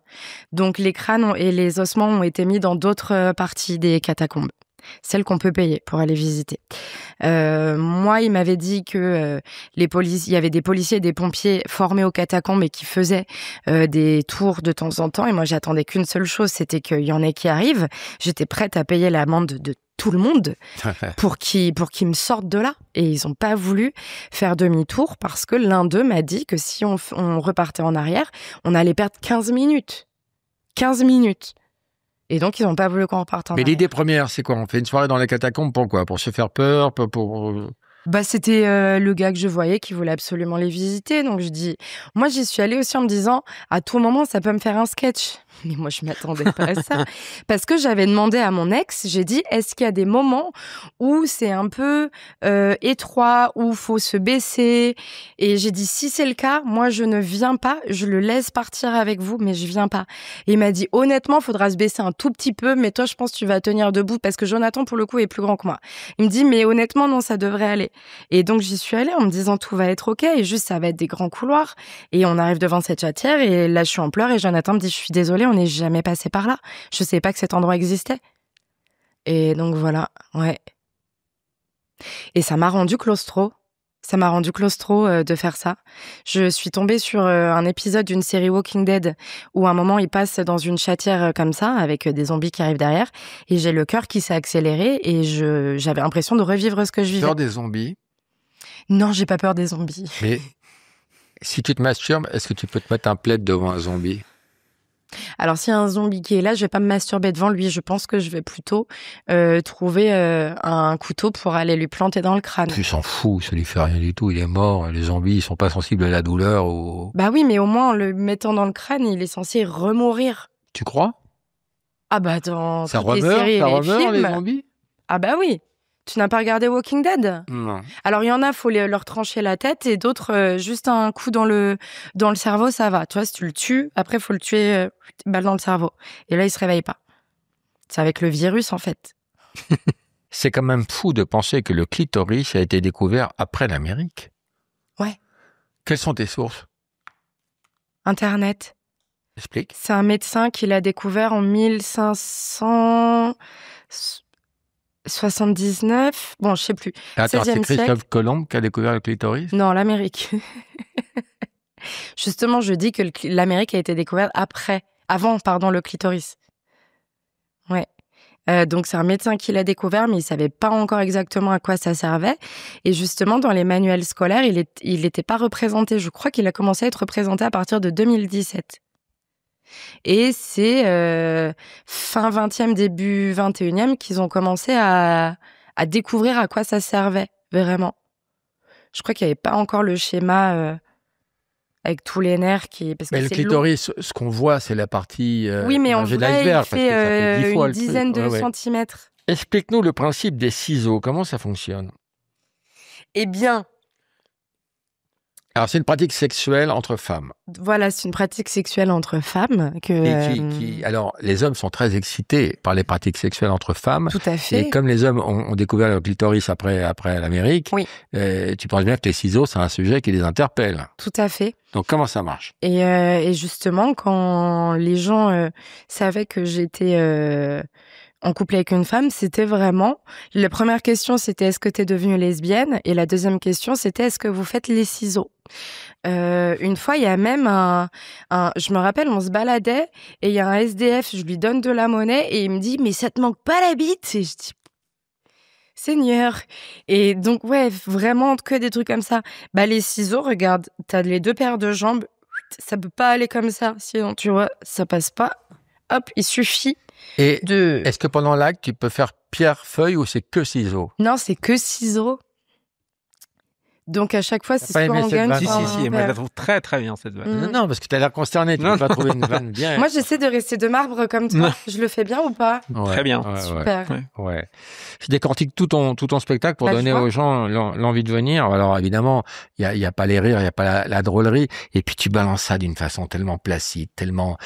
Donc, les crânes et les ossements ont été mis dans d'autres parties des catacombes. Celles qu'on peut payer pour aller visiter. Moi, il m'avait dit que il y avait des policiers et des pompiers formés aux catacombes et qui faisaient des tours de temps en temps. Et moi, j'attendais qu'une seule chose, c'était qu'il y en ait qui arrivent. J'étais prête à payer l'amende de tout le monde pour qu'ils me sortent de là. Et ils n'ont pas voulu faire demi-tour parce que l'un d'eux m'a dit que si on repartait en arrière, on allait perdre 15 minutes. 15 minutes. Et donc, ils n'ont pas voulu qu'on reparte en arrière.
Mais l'idée première, c'est quoi? On fait une soirée dans les catacombes, pourquoi? Pour se faire peur, pour...
Bah, c'était le gars que je voyais qui voulait absolument les visiter. Donc, je dis, moi, j'y suis allée aussi en me disant, à tout moment, ça peut me faire un sketch. Mais moi, je m'attendais pas à ça. Parce que j'avais demandé à mon ex, j'ai dit, est-ce qu'il y a des moments où c'est un peu étroit, où faut se baisser? Et j'ai dit, si c'est le cas, moi, je ne viens pas. Je le laisse partir avec vous, mais je viens pas. Et il m'a dit, honnêtement, faudra se baisser un tout petit peu, mais toi, je pense que tu vas tenir debout parce que Jonathan, pour le coup, est plus grand que moi. Il me dit, mais honnêtement, non, ça devrait aller. Et donc, j'y suis allée en me disant, tout va être OK. Et juste, ça va être des grands couloirs. Et on arrive devant cette chatière. Et là, je suis en pleurs. Et Jonathan me dit, je suis désolée, on n'est jamais passé par là. Je savais pas que cet endroit existait. Et donc, voilà. Ouais. Et ça m'a rendu claustro. Ça m'a rendu claustro de faire ça. Je suis tombée sur un épisode d'une série Walking Dead où à un moment, il passe dans une chatière comme ça, avec des zombies qui arrivent derrière. Et j'ai le cœur qui s'est accéléré et j'avais l'impression de revivre ce que je vivais.
Peur des zombies?
Non, j'ai pas peur des zombies.
Mais si tu te masturbes, est-ce que tu peux te mettre un plaid devant un zombie?
Alors, s'il y a un zombie qui est là, je vais pas me masturber devant lui. Je pense que je vais plutôt trouver un couteau pour aller lui planter dans le crâne.
Tu s'en fous, ça lui fait rien du tout, il est mort. Les zombies, ils sont pas sensibles à la douleur ou...
Bah oui, mais au moins, en le mettant dans le crâne, il est censé remourir.
Tu crois?
Ah bah, dans
Ça
toutes les
remeurt,
séries et
ça
les
remeurt, les
films.
zombies?
Ah bah oui. Tu n'as pas regardé Walking Dead?
Non.
Alors, il y en a, faut leur trancher la tête, et d'autres, juste un coup dans le cerveau, ça va. Tu vois, si tu le tues, après, faut le tuer, balle dans le cerveau. Et là, il se réveille pas. C'est avec le virus, en fait.
C'est quand même fou de penser que le clitoris a été découvert après l'Amérique.
Ouais.
Quelles sont tes sources?
Internet.
Explique.
C'est un médecin qui l'a découvert en 1579. Bon, je sais plus.
Attends, c'est
16e
Christophe
siècle.
Colomb qui a découvert le clitoris?
Non, l'Amérique. Justement, je dis que l'Amérique a été découverte avant, le clitoris. Ouais. Donc, c'est un médecin qui l'a découvert, mais il savait pas encore exactement à quoi ça servait. Et justement, dans les manuels scolaires, il était pas représenté. Je crois qu'il a commencé à être représenté à partir de 2017. Et c'est fin 20e, début 21e qu'ils ont commencé à découvrir à quoi ça servait, vraiment. Je crois qu'il n'y avait pas encore le schéma avec tous les nerfs parce que
mais le clitoris, ce qu'on voit, c'est la partie
oui, mais en vrai, il fait
une
dizaine de centimètres.
Explique-nous le principe des ciseaux. Comment ça fonctionne?
Eh bien...
Alors, c'est une pratique sexuelle entre femmes.
Voilà, c'est une pratique sexuelle entre femmes.
Alors, les hommes sont très excités par les pratiques sexuelles entre femmes.
Tout à fait.
Et comme les hommes ont découvert le clitoris après l'Amérique,
oui.
Tu penses bien que les ciseaux, c'est un sujet qui les interpelle.
Tout à fait.
Donc, comment ça marche?
Et justement, quand les gens savaient que j'étais en couple avec une femme, c'était vraiment... La première question, c'était « Est-ce que tu es devenue lesbienne ?» Et la deuxième question, c'était « Est-ce que vous faites les ciseaux ?» Une fois, il y a même je me rappelle, on se baladait et il y a un SDF, je lui donne de la monnaie et il me dit « Mais ça te manque pas la bite ?» Et je dis « Seigneur !» Et donc, ouais, vraiment que des trucs comme ça. Bah, les ciseaux, regarde, t'as les deux paires de jambes, ça peut pas aller comme ça, sinon, tu vois, ça passe pas. Hop, il suffit.
Et est-ce que pendant l'acte, tu peux faire pierre-feuille ou c'est que ciseaux?
Non, c'est que ciseaux. Donc, à chaque fois, c'est soit on gagne, soit on
Si, moi, je la trouve très, très bien, cette vanne.
Non, parce que tu as l'air consterné, tu ne peux pas trouver une vanne bien.
Moi, j'essaie de rester de marbre comme toi. Je le fais bien ou pas?
Très bien.
Super.
Ouais. Je décortique tout ton spectacle pour donner aux gens l'envie de venir. Alors, évidemment, il y a pas les rires, il y a pas la drôlerie. Et puis, tu balances ça d'une façon tellement placide, tellement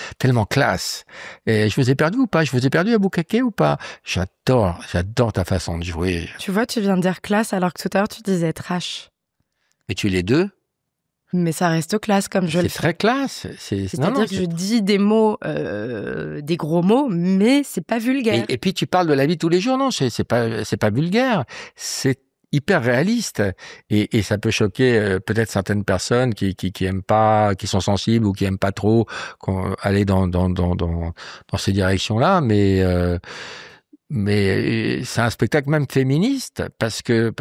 classe. Et je vous ai perdu ou pas? Je vous ai perdu à Boucaquet ou pas? J'adore ta façon de jouer.
Tu vois, tu viens de dire classe alors que tout à l'heure, tu disais trash.
Mais tu es les deux.
Mais ça reste classe comme je le fais.
C'est très classe.
C'est-à-dire que je dis des mots, des gros mots, mais c'est pas vulgaire.
Et puis tu parles de la vie de tous les jours. Non, c'est pas vulgaire. C'est hyper réaliste. Et ça peut choquer peut-être certaines personnes qui aiment pas, qui sont sensibles ou qui aiment pas trop aller dans ces directions-là. Mais c'est un spectacle même féministe parce que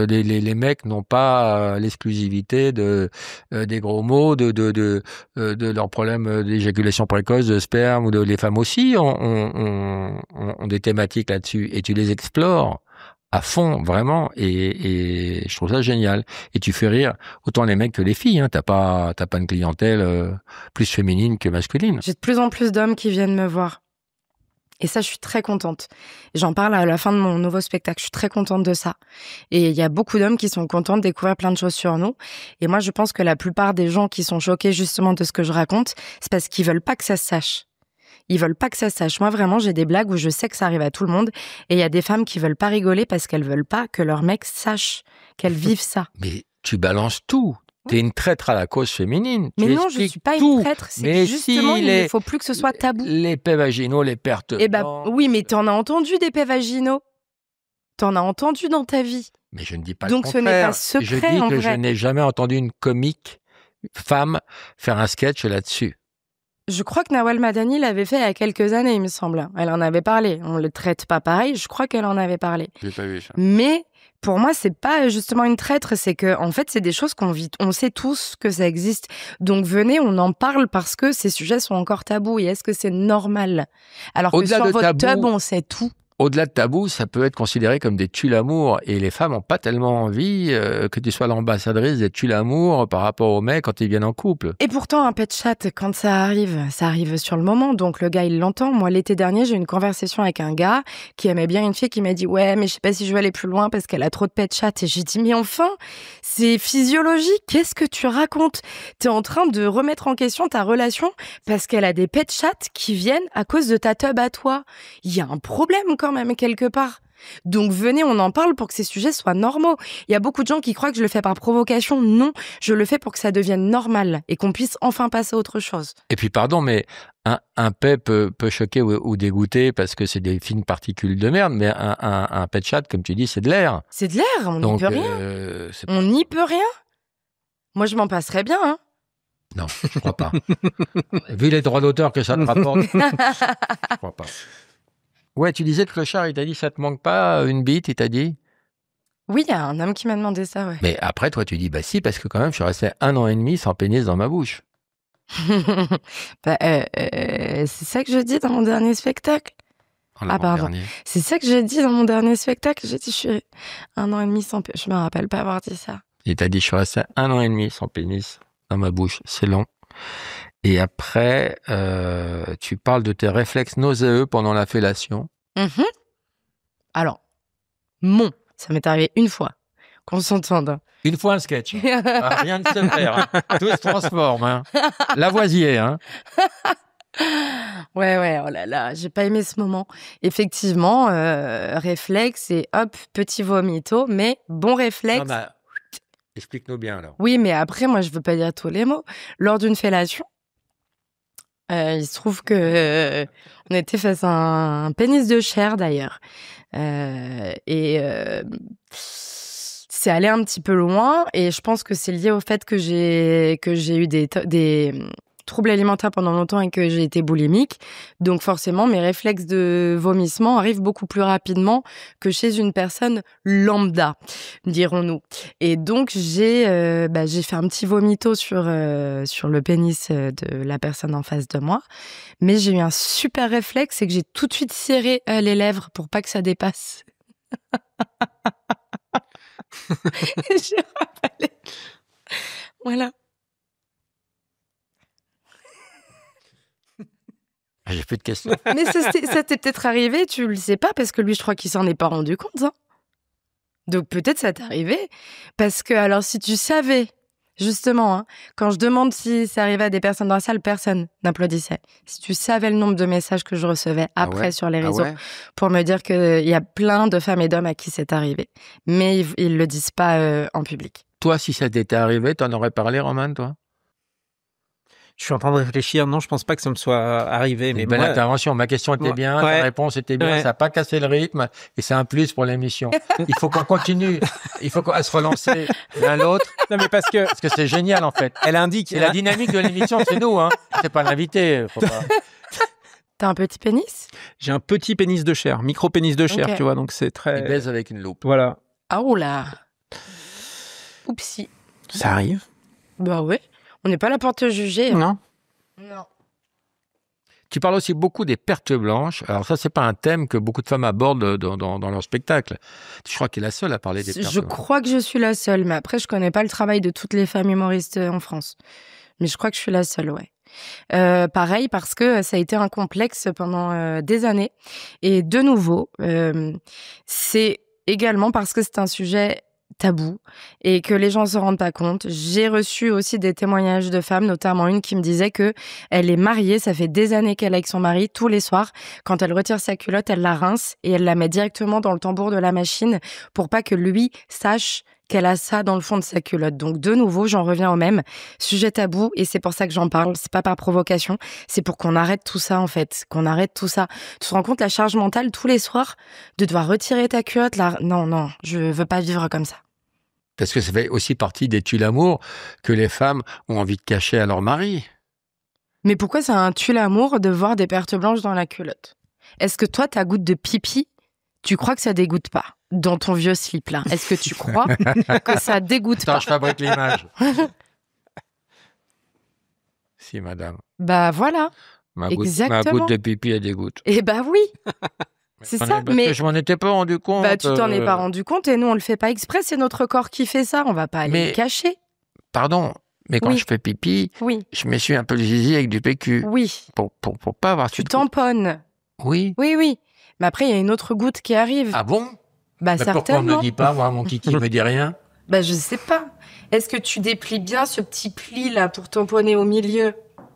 les mecs n'ont pas l'exclusivité des gros mots de leurs problèmes d'éjaculation précoce, de sperme, ou les femmes aussi ont des thématiques là-dessus et tu les explores à fond, vraiment, et je trouve ça génial. Et tu fais rire autant les mecs que les filles, hein. T'as pas une clientèle plus féminine que masculine.
J'ai de plus en plus d'hommes qui viennent me voir. Et ça, je suis très contente. J'en parle à la fin de mon nouveau spectacle. Je suis très contente de ça. Et il y a beaucoup d'hommes qui sont contents de découvrir plein de choses sur nous. Et moi, je pense que la plupart des gens qui sont choqués justement de ce que je raconte, c'est parce qu'ils veulent pas que ça se sache. Ils veulent pas que ça se sache. Moi, vraiment, j'ai des blagues où je sais que ça arrive à tout le monde. Et il y a des femmes qui veulent pas rigoler parce qu'elles veulent pas que leur mec sache qu'elles vivent ça.
Mais tu balances tout. T'es une traître à la cause féminine.
Mais non, je suis pas une traître. C'est que justement, il ne faut plus que ce soit tabou.
Les paix vaginaux, les pertes.
Eh ben, oui, mais t'en as entendu des paix vaginaux. T'en as entendu dans ta vie.
Mais je ne dis pas
donc
le contraire.
Donc ce n'est pas secret,
je dis
en
que
vrai.
Je n'ai jamais entendu une comique femme faire un sketch là-dessus.
Je crois que Nawal Madani l'avait fait il y a quelques années, il me semble. Elle en avait parlé. On le traite pas pareil. Je crois qu'elle en avait parlé.
J'ai pas vu ça.
Mais pour moi, c'est pas justement une traître. C'est que, en fait, c'est des choses qu'on vit. On sait tous que ça existe. Donc venez, on en parle parce que ces sujets sont encore tabous. Et est-ce que c'est normal? Alors que sur votre tub, on sait tout.
Au-delà de tabou, ça peut être considéré comme des tue-l'amour. Et les femmes n'ont pas tellement envie que tu sois l'ambassadrice des tue-l'amour par rapport aux mecs quand ils viennent en couple.
Et pourtant, un pet chat, quand ça arrive sur le moment. Donc le gars, il l'entend. Moi, l'été dernier, j'ai eu une conversation avec un gars qui aimait bien une fille qui m'a dit « Ouais, mais je sais pas si je vais aller plus loin parce qu'elle a trop de pet chat. » Et j'ai dit « Mais enfin, c'est physiologique. Qu'est-ce que tu racontes? T'es en train de remettre en question ta relation parce qu'elle a des pet chats qui viennent à cause de ta tub à toi. Il y a un problème quand même quelque part. Donc venez, on en parle pour que ces sujets soient normaux. Il y a beaucoup de gens qui croient que je le fais par provocation. Non, je le fais pour que ça devienne normal et qu'on puisse enfin passer à autre chose.
Et puis pardon, mais un pet peut choquer ou dégoûter parce que c'est des fines particules de merde, mais un pet chat, comme tu dis, c'est de l'air.
C'est de l'air, on n'y peut rien. On n'y peut rien. Moi, je m'en passerais bien, hein.
Non, je crois pas. Vu les droits d'auteur que ça te rapporte, je crois pas. Ouais, tu disais que Clochard, il t'a dit, ça te manque pas une bite, il t'a dit?
Oui, il y a un homme qui m'a demandé ça, ouais.
Mais après, toi, tu dis, bah si, parce que quand même, je suis resté 1 an et demi sans pénis dans ma bouche.
C'est ça que je dis dans mon dernier spectacle. Pardon. C'est ça que j'ai dit dans mon dernier spectacle. J'ai dit, je suis 1 an et demi sans pénis. Je me rappelle pas avoir dit ça.
Il t'a dit, je suis resté 1 an et demi sans pénis dans ma bouche. C'est long. Et après, tu parles de tes réflexes nauséeux pendant la fellation.
Mmh. Alors, ça m'est arrivé une fois, qu'on s'entende.
Une fois un sketch. Rien de se faire. Tout se transforme. Hein. Lavoisier. Hein.
Ouais, oh là là, j'ai pas aimé ce moment. Effectivement, réflexe et hop, petit vomito, mais bon réflexe.
Non, bah, explique-nous bien alors.
Oui, mais après, moi, je veux pas dire tous les mots. Lors d'une fellation, il se trouve que on était face à un pénis de chair d'ailleurs, et c'est allé un petit peu loin. Et je pense que c'est lié au fait que j'ai eu des troubles alimentaires pendant longtemps et que j'ai été boulimique. Donc forcément, mes réflexes de vomissement arrivent beaucoup plus rapidement que chez une personne lambda, dirons-nous. Et donc, j'ai fait un petit vomito sur le pénis de la personne en face de moi. Mais j'ai eu un super réflexe, c'est que j'ai tout de suite serré les lèvres pour pas que ça dépasse. Et j'ai rappelé. Voilà.
J'ai plus de questions.
Mais ça t'est peut-être arrivé, tu le sais pas, parce que lui, je crois qu'il s'en est pas rendu compte. Hein. Donc peut-être ça t'est arrivé. Parce que, alors, si tu savais, justement, hein, quand je demande si ça arrivait à des personnes dans la salle, personne n'applaudissait. Si tu savais le nombre de messages que je recevais après sur les réseaux pour me dire qu'il y a plein de femmes et d'hommes à qui c'est arrivé. Mais ils le disent pas en public.
Toi, si ça t'était arrivé, t'en aurais parlé, Roman, toi?
Je suis en train de réfléchir. Non, je pense pas que ça me soit arrivé. Mais
belle intervention. Ma question était bien, ta réponse était bien. Ça n'a pas cassé le rythme et c'est un plus pour l'émission. Il faut qu'on continue. Il faut qu'on se relancer l'un l'autre.
Non, mais parce que
c'est génial en fait.
Elle indique.
C'est la dynamique de l'émission, c'est nous. Hein. C'est pas l'invité. Faut pas...
T'as un petit pénis?
J'ai un petit pénis de chair, micro pénis de chair, tu vois. Donc c'est très.
Il baise avec une loupe.
Voilà.
Ah oula. Oupsie.
Ça arrive.
Bah ouais. On n'est pas là pour te juger.
Non.
Non.
Tu parles aussi beaucoup des pertes blanches. Alors ça, c'est pas un thème que beaucoup de femmes abordent dans leur spectacle. Je crois qu'elle est la seule à parler des pertes blanches.
Je crois que je suis la seule, mais après, je connais pas le travail de toutes les femmes humoristes en France. Mais je crois que je suis la seule, ouais. Pareil, parce que ça a été un complexe pendant des années. Et de nouveau, c'est également parce que c'est un sujet tabou et que les gens se rendent pas compte. J'ai reçu aussi des témoignages de femmes, notamment une qui me disait que elle est mariée, ça fait des années qu'elle est avec son mari, tous les soirs, quand elle retire sa culotte, elle la rince et elle la met directement dans le tambour de la machine pour pas que lui sache qu'elle a ça dans le fond de sa culotte. Donc de nouveau, j'en reviens au même sujet tabou et c'est pour ça que j'en parle. C'est pas par provocation, c'est pour qu'on arrête tout ça en fait, qu'on arrête tout ça. Tu te rends compte la charge mentale tous les soirs de devoir retirer ta culotte là. Non, je veux pas vivre comme ça.
Parce que ça fait aussi partie des tue-l'amour que les femmes ont envie de cacher à leur mari.
Mais pourquoi c'est un tue-l'amour de voir des pertes blanches dans la culotte? Est-ce que toi, ta goutte de pipi, tu crois que ça dégoûte pas dans ton vieux slip là? Est-ce que tu crois que ça dégoûte pas?
Attends, je fabrique l'image. Si, madame.
Bah voilà.
Ma
Exactement.
goutte de pipi, elle dégoûte.
Eh bah oui. C'est ça, mais
je m'en étais pas rendu compte.
bah tu t'en es pas rendu compte et nous on le fait pas exprès, c'est notre corps qui fait ça, on va pas aller le cacher.
Pardon, mais quand je fais pipi, je m'essuie un peu le zizi avec du PQ.
Oui.
Pour pas avoir...
Tu tamponnes.
Oui.
Oui. Mais après il y a une autre goutte qui arrive.
Ah bon?
Bah certainement.
Pourquoi on me dit pas, moi mon kiki me dit rien?
Bah je sais pas. Est-ce que tu déplies bien ce petit pli là pour tamponner au milieu?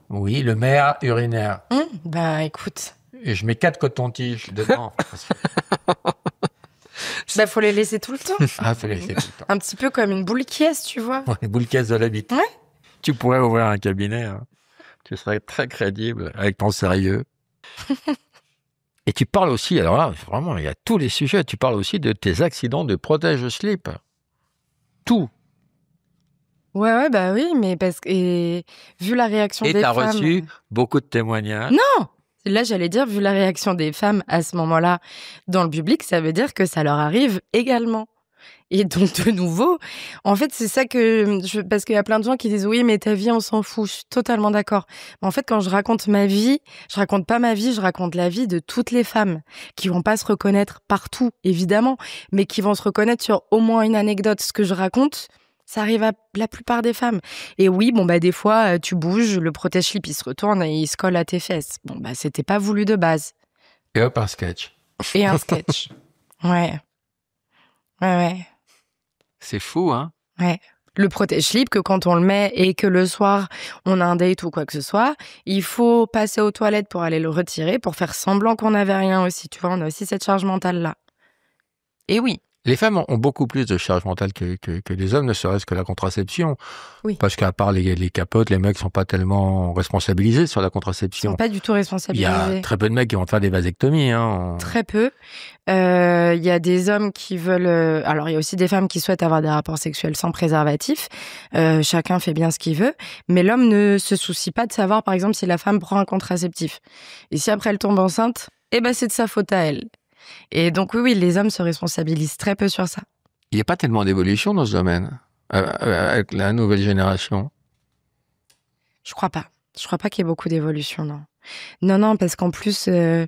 Oui, le maire urinaire.
Bah écoute.
Et je mets 4 cotons-tiges dedans.
Bah faut les laisser tout le temps.
Ah, faut les laisser tout le temps.
Un petit peu comme une boule caisse, tu vois.
Les boules caisses de la bite.
Ouais.
Tu pourrais ouvrir un cabinet. Hein. Tu serais très crédible avec ton sérieux. Et tu parles aussi, alors là, vraiment, il y a tous les sujets. Tu parles aussi de tes accidents de protège-slip. Tout.
Ouais, bah oui, mais parce que vu la réaction des femmes.
Et t'as reçu beaucoup de témoignages.
Non! Là, j'allais dire, vu la réaction des femmes à ce moment-là dans le public, ça veut dire que ça leur arrive également. Et donc, de nouveau, en fait, c'est ça parce qu'il y a plein de gens qui disent, oui, mais ta vie, on s'en fout. Je suis totalement d'accord. Mais en fait, quand je raconte ma vie, je raconte pas ma vie, je raconte la vie de toutes les femmes qui vont pas se reconnaître partout, évidemment, mais qui vont se reconnaître sur au moins une anecdote. Ce que je raconte, ça arrive à la plupart des femmes. Et oui, bon, bah, des fois, tu bouges, le protège-slip, il se retourne et il se colle à tes fesses. Bon, bah, c'était pas voulu de base.
Et hop, un sketch.
Et un sketch. Ouais.
C'est fou, hein?
Ouais. Le protège-slip, que quand on le met et que le soir, on a un date ou quoi que ce soit, il faut passer aux toilettes pour aller le retirer, pour faire semblant qu'on n'avait rien aussi. Tu vois, on a aussi cette charge mentale-là. Et oui.
Les femmes ont beaucoup plus de charge mentale que les hommes, ne serait-ce que la contraception.
Oui.
Parce qu'à part les capotes, les mecs sont pas tellement responsabilisés sur la contraception.
Ils sont pas du tout responsabilisés.
Il y a très peu de mecs qui vont faire des vasectomies. Hein.
Très peu. Il y a des hommes qui veulent... Alors, il y a aussi des femmes qui souhaitent avoir des rapports sexuels sans préservatif. Chacun fait bien ce qu'il veut. Mais l'homme ne se soucie pas de savoir, par exemple, si la femme prend un contraceptif. Et si après elle tombe enceinte, c'est de sa faute à elle. Et donc oui, les hommes se responsabilisent très peu sur ça.
Il n'y a pas tellement d'évolution dans ce domaine, avec la nouvelle génération.
Je crois pas. Je crois pas qu'il y ait beaucoup d'évolution, non. Non, parce qu'en plus, je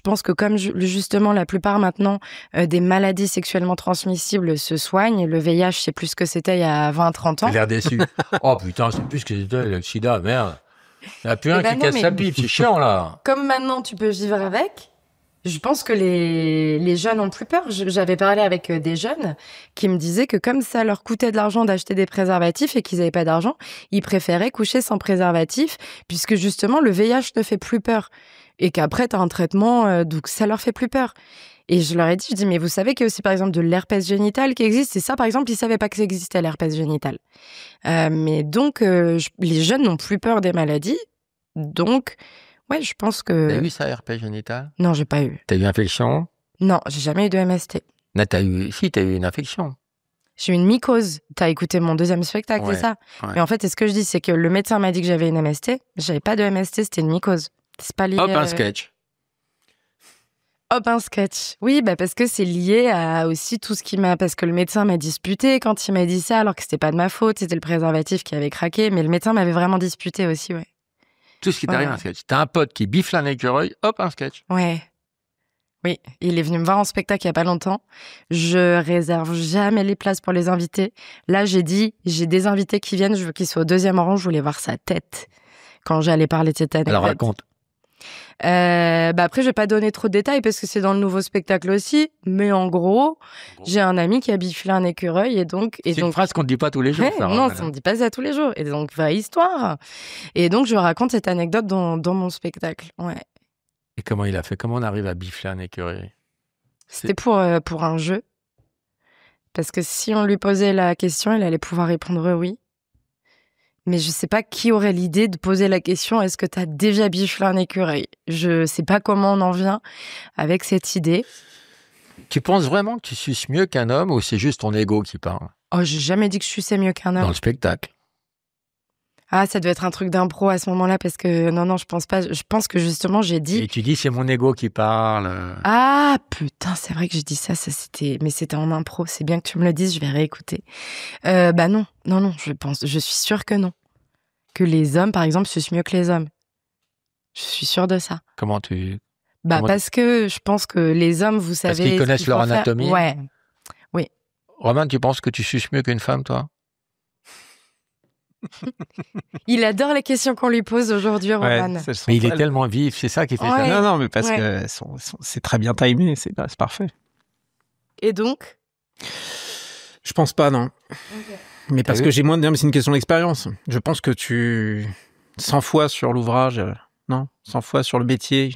pense que comme justement la plupart maintenant des maladies sexuellement transmissibles se soignent, le VIH, c'est plus ce que c'était il y a 20-30 ans.
J'ai l'air déçu. Oh putain, c'est plus ce que c'était le sida, merde. Il n'y a plus un qui casse sa pipe, c'est chiant là.
Comme maintenant tu peux vivre avec... Je pense que les jeunes ont plus peur. J'avais parlé avec des jeunes qui me disaient que comme ça leur coûtait de l'argent d'acheter des préservatifs et qu'ils n'avaient pas d'argent, ils préféraient coucher sans préservatif puisque justement le VIH ne fait plus peur. Et qu'après, tu as un traitement, donc ça leur fait plus peur. Et je leur ai dit, mais vous savez qu'il y a aussi par exemple de l'herpès génital qui existe. Et ça, par exemple, ils ne savaient pas que ça existait, l'herpès génital. Mais donc, les jeunes n'ont plus peur des maladies. Donc... Ouais, je pense que...
T'as eu ça, herpès génital?
Non, j'ai pas eu.
T'as eu une infection?
Non, j'ai jamais eu de MST.
Non, t'as eu une infection.
J'ai eu une mycose. T'as écouté mon deuxième spectacle, c'est ça? Ouais. Mais en fait, ce que je dis, c'est que le médecin m'a dit que j'avais une MST. J'avais pas de MST, c'était une mycose. C'est pas lié...
Hop, un sketch.
Hop, un sketch. Oui, parce que c'est lié à aussi tout ce qui m'a... Parce que le médecin m'a disputé quand il m'a dit ça, alors que c'était pas de ma faute, c'était le préservatif qui avait craqué. Mais le médecin m'avait vraiment disputé aussi, ouais.
Tout ce qui t'arrive, un sketch. T'as un pote qui bifle un écureuil, hop, un sketch.
Ouais. Oui, il est venu me voir en spectacle il y a pas longtemps. Je réserve jamais les places pour les invités. Là, j'ai dit, j'ai des invités qui viennent, je veux qu'ils soient au 2e rang, je voulais voir sa tête quand j'allais parler de cette anecdote.
Alors raconte.
Après, je vais pas donner trop de détails parce que c'est dans le nouveau spectacle aussi. Mais en gros, j'ai un ami qui a biflé un écureuil
C'est une phrase qu'on ne dit pas tous les jours. Ça,
non, on ne dit pas ça tous les jours. Et donc, vraie histoire. Et donc, je raconte cette anecdote dans mon spectacle. Ouais.
Et comment il a fait? Comment on arrive à bifler un écureuil?
C'était pour un jeu. Parce que si on lui posait la question, il allait pouvoir répondre oui. Mais je sais pas qui aurait l'idée de poser la question « Est-ce que tu as déjà biflé un écureuil ?» Je sais pas comment on en vient avec cette idée.
Tu penses vraiment que tu suces mieux qu'un homme ou c'est juste ton ego qui parle?
Oh, j'ai jamais dit que je suçais mieux qu'un homme.
Dans le spectacle.
Ah, ça doit être un truc d'impro à ce moment-là parce que non, je pense pas. Je pense que justement, j'ai dit...
Et tu dis c'est mon ego qui parle.
Ah, putain, c'est vrai que j'ai dit ça mais c'était en impro. C'est bien que tu me le dises, je vais réécouter. Non, je suis sûre que non. Que les hommes, par exemple, sucent mieux que les hommes. Je suis sûre de ça.
Comment tu...
Parce que je pense que les hommes, vous savez...
Parce qu'ils connaissent leur anatomie.
Ouais, oui.
Roman, tu penses que tu suces mieux qu'une femme, toi?
Il adore les questions qu'on lui pose aujourd'hui, Roman.
Ouais,
mais il est tellement vif, c'est ça qui fait ça.
Non, mais parce que c'est très bien timé, c'est parfait.
Et donc?
Je pense pas, non.
Okay.
Mais parce que j'ai moins de dire, mais c'est une question d'expérience. Je pense que 100 fois sur l'ouvrage, 100 fois sur le métier,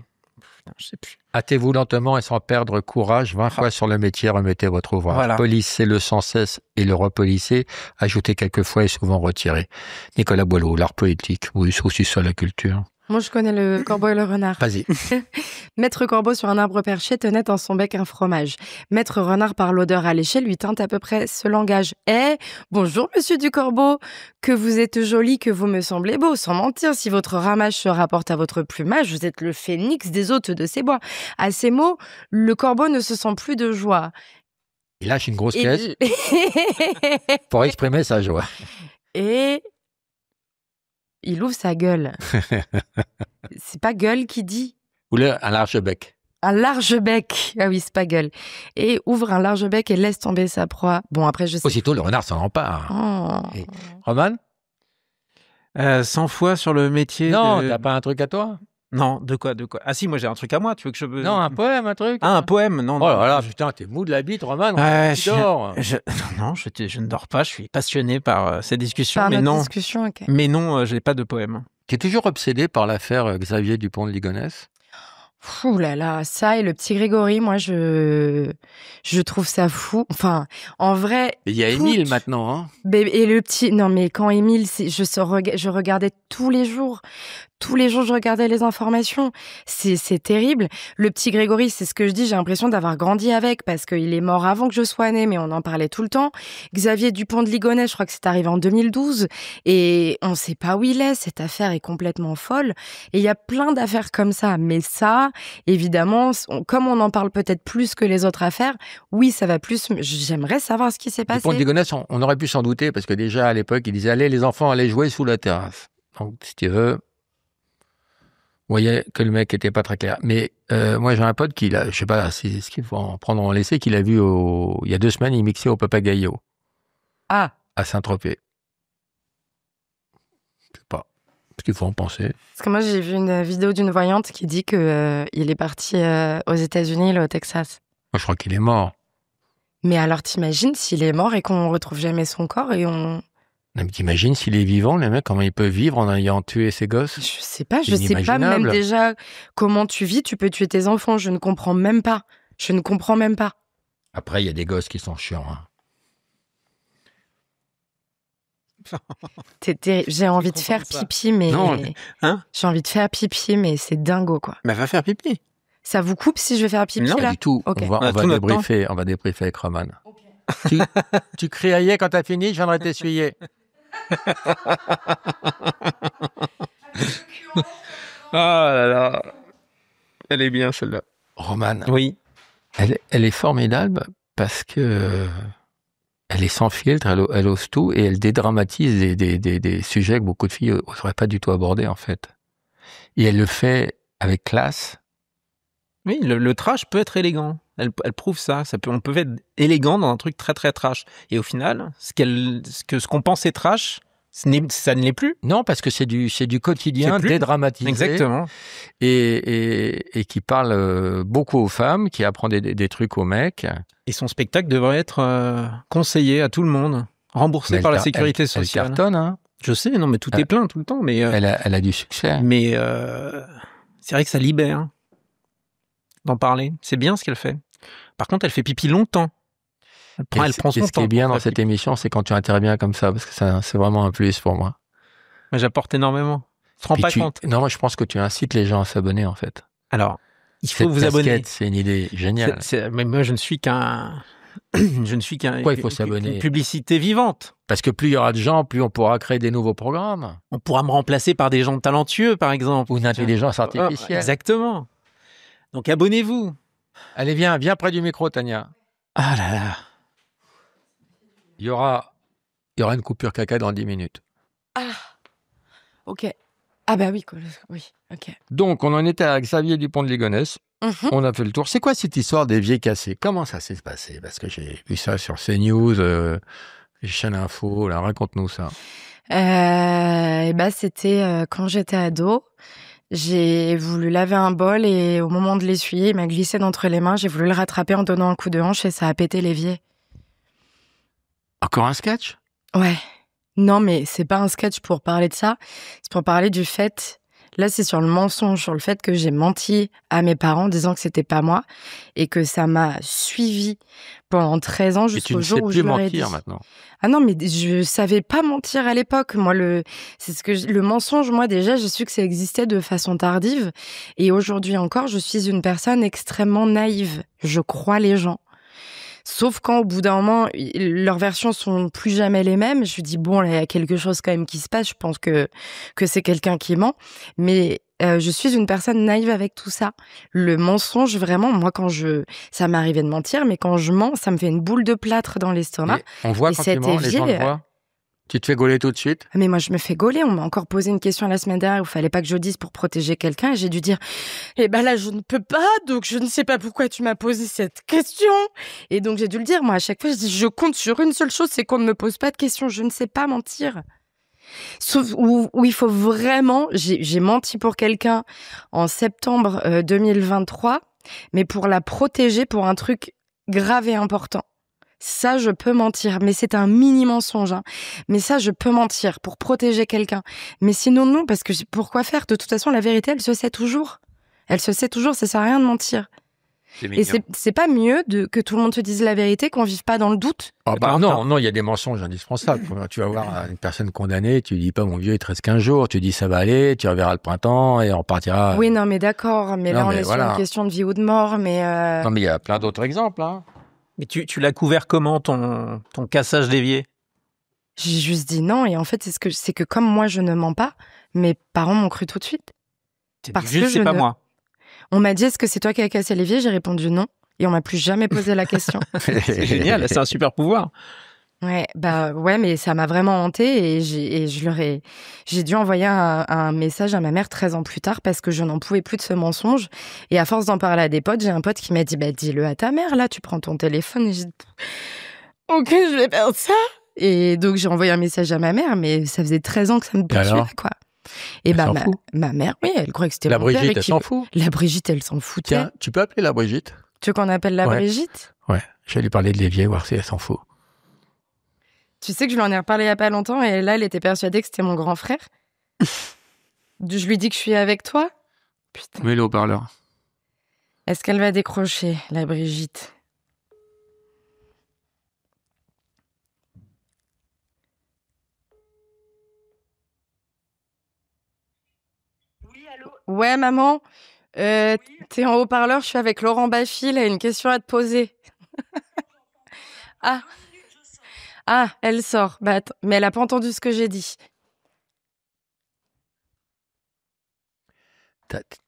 je sais plus.
Hâtez-vous lentement et sans perdre courage, 20 fois sur le métier, remettez votre ouvrage.
Voilà.
Polissez-le sans cesse et le repolissez, ajoutez quelques fois et souvent retirez. Nicolas Boileau, l'art poétique, oui, c'est aussi ça la culture.
Moi, je connais le corbeau et le renard.
Vas-y.
Maître corbeau sur un arbre perché tenait en son bec un fromage. Maître renard, par l'odeur alléchée, lui tint à peu près ce langage. « Eh, bonjour, monsieur du corbeau, que vous êtes joli, que vous me semblez beau. Sans mentir, si votre ramage se rapporte à votre plumage, vous êtes le phénix des hôtes de ces bois. » À ces mots, le corbeau ne se sent plus de joie.
Il lâche une grosse caisse pour exprimer sa joie.
Et... il ouvre sa gueule. C'est pas gueule qui dit.
Ou un large bec.
Un large bec. Ah oui, c'est pas gueule. Et ouvre un large bec et laisse tomber sa proie. Bon, après, je sais.
Aussitôt, le renard s'en empare.
Oh.
Et... Roman?
100 fois sur le métier.
Non, t'as pas un truc à toi?
Non, de quoi? Ah si, moi j'ai un truc à moi, tu veux que je...
Non, un poème, un truc.
Ah, un poème, non.
Oh là là, putain, t'es mou de la bite, Roman. Tu dors.
Non, je ne dors pas, je suis passionné par ces discussions,
par
mais non.
Discussion, okay.
Mais non, je n'ai pas de poème.
Tu es toujours obsédé par l'affaire Xavier Dupont de Ligonnès?
Ouh là là, ça et le petit Grégory, moi je trouve ça fou. Enfin, en vrai.
Il y a Émile maintenant, hein.
Et le petit, non mais quand Émile, je regardais tous les jours. Tous les jours, je regardais les informations. C'est terrible. Le petit Grégory, c'est ce que je dis, j'ai l'impression d'avoir grandi avec parce qu'il est mort avant que je sois née, mais on en parlait tout le temps. Xavier Dupont de Ligonnès, je crois que c'est arrivé en 2012 et on sait pas où il est. Cette affaire est complètement folle. Et il y a plein d'affaires comme ça. Mais ça, évidemment, comme on en parle peut-être plus que les autres affaires, oui, ça va plus. J'aimerais savoir ce qui s'est passé.
Dupont de Ligonnès, on aurait pu s'en douter parce que déjà à l'époque, il disait allez les enfants, allez jouer sous la terrasse. Donc si tu veux. Vous voyez que le mec était pas très clair. Mais moi, j'ai un pote qui, je sais pas, c'est ce qu'il faut en prendre ou en laisser, qu'il a vu il y a 2 semaines, il mixait au Papagayo.
Ah.
À Saint-Tropez. Je sais pas ce qu'il faut en penser.
Parce que moi, j'ai vu une vidéo d'une voyante qui dit que il est parti aux États-Unis, là, au Texas.
Moi, je crois qu'il est mort.
Mais alors, t'imagines s'il est mort et qu'on retrouve jamais son corps et on...
Mais t'imagines s'il est vivant, le mec, comment il peut vivre en ayant tué ses gosses?
Je sais pas même déjà comment tu vis, tu peux tuer tes enfants, je ne comprends même pas.
Après, il y a des gosses qui sont chiants. Hein.
J'ai envie de faire pipi, mais...
Non, hein?
J'ai envie de faire pipi, mais c'est dingo, quoi.
Mais va faire pipi.
Ça vous coupe si je vais faire pipi,
non,
là?
Non, du tout.
Okay.
On va débriefer avec Roman. Okay. Tu criais quand t'as fini, je viendrai t'essuyer.
Oh là là. Elle est bien, celle-là.
Roman.
Oui.
Elle est formidable parce que elle est sans filtre, elle ose tout et elle dédramatise des sujets que beaucoup de filles n'oseraient pas du tout aborder, en fait. Et elle le fait avec classe.
Oui, le trash peut être élégant. Elle prouve ça. On peut être élégant dans un truc très très trash. Et au final, ce qu'on pensait trash, ça ne l'est plus.
Non, parce que c'est du quotidien dédramatisé.
Exactement.
Et qui parle beaucoup aux femmes, qui apprend des trucs aux mecs.
Et son spectacle devrait être conseillé à tout le monde, remboursé par la sécurité sociale.
Elle cartonne, hein.
Je sais, non, mais tout est plein tout le temps. Mais
elle a du succès.
Mais c'est vrai que ça libère d'en parler. C'est bien ce qu'elle fait. Par contre, elle fait pipi longtemps. Elle prend son temps.
Ce qui est bien dans cette émission, c'est quand tu interviens comme ça, parce que c'est vraiment un plus pour moi.
Mais j'apporte énormément. Tu te rends pas compte.
Non, moi je pense que tu incites les gens à s'abonner en fait.
Alors, il faut vous abonner.
C'est une idée géniale.
Mais moi, je ne suis qu'un...
Pourquoi il faut s'abonner ?
Une publicité vivante.
Parce que plus il y aura de gens, plus on pourra créer des nouveaux programmes.
On pourra me remplacer par des gens talentueux, par exemple.
Ou une intelligence artificielle.
Exactement. Donc abonnez-vous.
Allez, viens près du micro, Tania.
Ah là là.
Il y aura une coupure caca dans 10 minutes.
Ah, ok. Ah bah oui, ok.
Donc, on en était à Xavier Dupont de Ligonnès. On a fait le tour. C'est quoi cette histoire d'évier cassé ? Comment ça s'est passé ? Parce que j'ai vu ça sur CNews, chaîne Info. Là, raconte-nous ça.
C'était quand j'étais ado. J'ai voulu laver un bol et au moment de l'essuyer, il m'a glissé d'entre les mains. J'ai voulu le rattraper en donnant un coup de hanche et ça a pété l'évier.
Encore un sketch ?
Ouais. Non, mais c'est pas un sketch pour parler de ça. C'est pour parler du fait... Là, c'est sur le mensonge, sur le fait que j'ai menti à mes parents en disant que c'était pas moi et que ça m'a suivi pendant 13 ans jusqu'au jour où je leur ai dit.
Tu ne sais plus mentir maintenant.
Ah non, mais je savais pas mentir à l'époque. Moi, le mensonge, moi déjà, j'ai su que ça existait de façon tardive. Et aujourd'hui encore, je suis une personne extrêmement naïve. Je crois les gens. Sauf quand, au bout d'un moment, leurs versions sont plus jamais les mêmes. Je me dis, bon, là, il y a quelque chose quand même qui se passe. Je pense que c'est quelqu'un qui ment. Mais je suis une personne naïve avec tout ça. Le mensonge, vraiment, moi, ça m'est arrivé de mentir, mais quand je mens, ça me fait une boule de plâtre dans l'estomac.
Et on voit quand tu mens, les gens le voient. Tu te fais gauler tout de suite ?
Mais moi, je me fais gauler. On m'a encore posé une question la semaine dernière où il fallait pas que je dise pour protéger quelqu'un. Et j'ai dû dire, là, je ne peux pas. Donc, je ne sais pas pourquoi tu m'as posé cette question. Et donc, j'ai dû le dire. Moi, à chaque fois, je dis, je compte sur une seule chose, c'est qu'on ne me pose pas de questions. Je ne sais pas mentir. Sauf où il faut vraiment... J'ai menti pour quelqu'un en septembre 2023, mais pour la protéger pour un truc grave et important. Ça, je peux mentir, mais c'est un mini mensonge. Hein. Mais ça, je peux mentir pour protéger quelqu'un. Mais sinon, non, parce que pourquoi faire ? De toute façon, la vérité, elle se sait toujours. Elle se sait toujours, ça sert à rien de mentir. Et c'est pas mieux que tout le monde te dise la vérité, qu'on vive pas dans le doute ?
Non, il y a des mensonges indispensables. Tu vas voir une personne condamnée, tu dis pas, mon vieux, il te reste 15 jours, tu dis ça va aller, tu reverras le printemps et on partira.
Oui, non, mais d'accord, mais là, on est sur une question de vie ou de mort, mais...
Non, mais il y a plein d'autres exemples, hein.
Mais tu l'as couvert comment, ton cassage d'évier ?
J'ai juste dit non, et en fait, c'est que comme moi, je ne mens pas, mes parents m'ont cru tout de suite.
C'est pas moi.
On m'a dit, est-ce que c'est toi qui as cassé l'évier ? J'ai répondu non, et on m'a plus jamais posé la question.
C'est génial, c'est un super pouvoir.
Ouais, mais ça m'a vraiment hantée et j'ai dû envoyer un message à ma mère 13 ans plus tard parce que je n'en pouvais plus de ce mensonge. Et à force d'en parler à des potes, j'ai un pote qui m'a dit, dis-le à ta mère, là, tu prends ton téléphone. Et j'ai dit, ok, je vais faire ça. Et donc, j'ai envoyé un message à ma mère, mais ça faisait 13 ans que ça me poursuivait, quoi. Et ma mère, oui, elle croyait que c'était
la
mon père.
Brigitte, elle s'en fout.
La Brigitte, elle s'en foutait.
Tiens, tu peux appeler la Brigitte ?
Tu veux qu'on appelle la Brigitte ?
Ouais, je vais lui parler de l'évier, voir si elle s'en fout.
Tu sais que je lui en ai reparlé il y a pas longtemps et là, elle était persuadée que c'était mon grand frère. Je lui dis que je suis avec toi. Putain.
Mets le haut-parleur.
Est-ce qu'elle va décrocher, la Brigitte ? Oui, allô ? Ouais, maman. T'es en haut-parleur, je suis avec Laurent Baffy, elle a une question à te poser. Ah, elle sort. Mais elle a pas entendu ce que j'ai dit.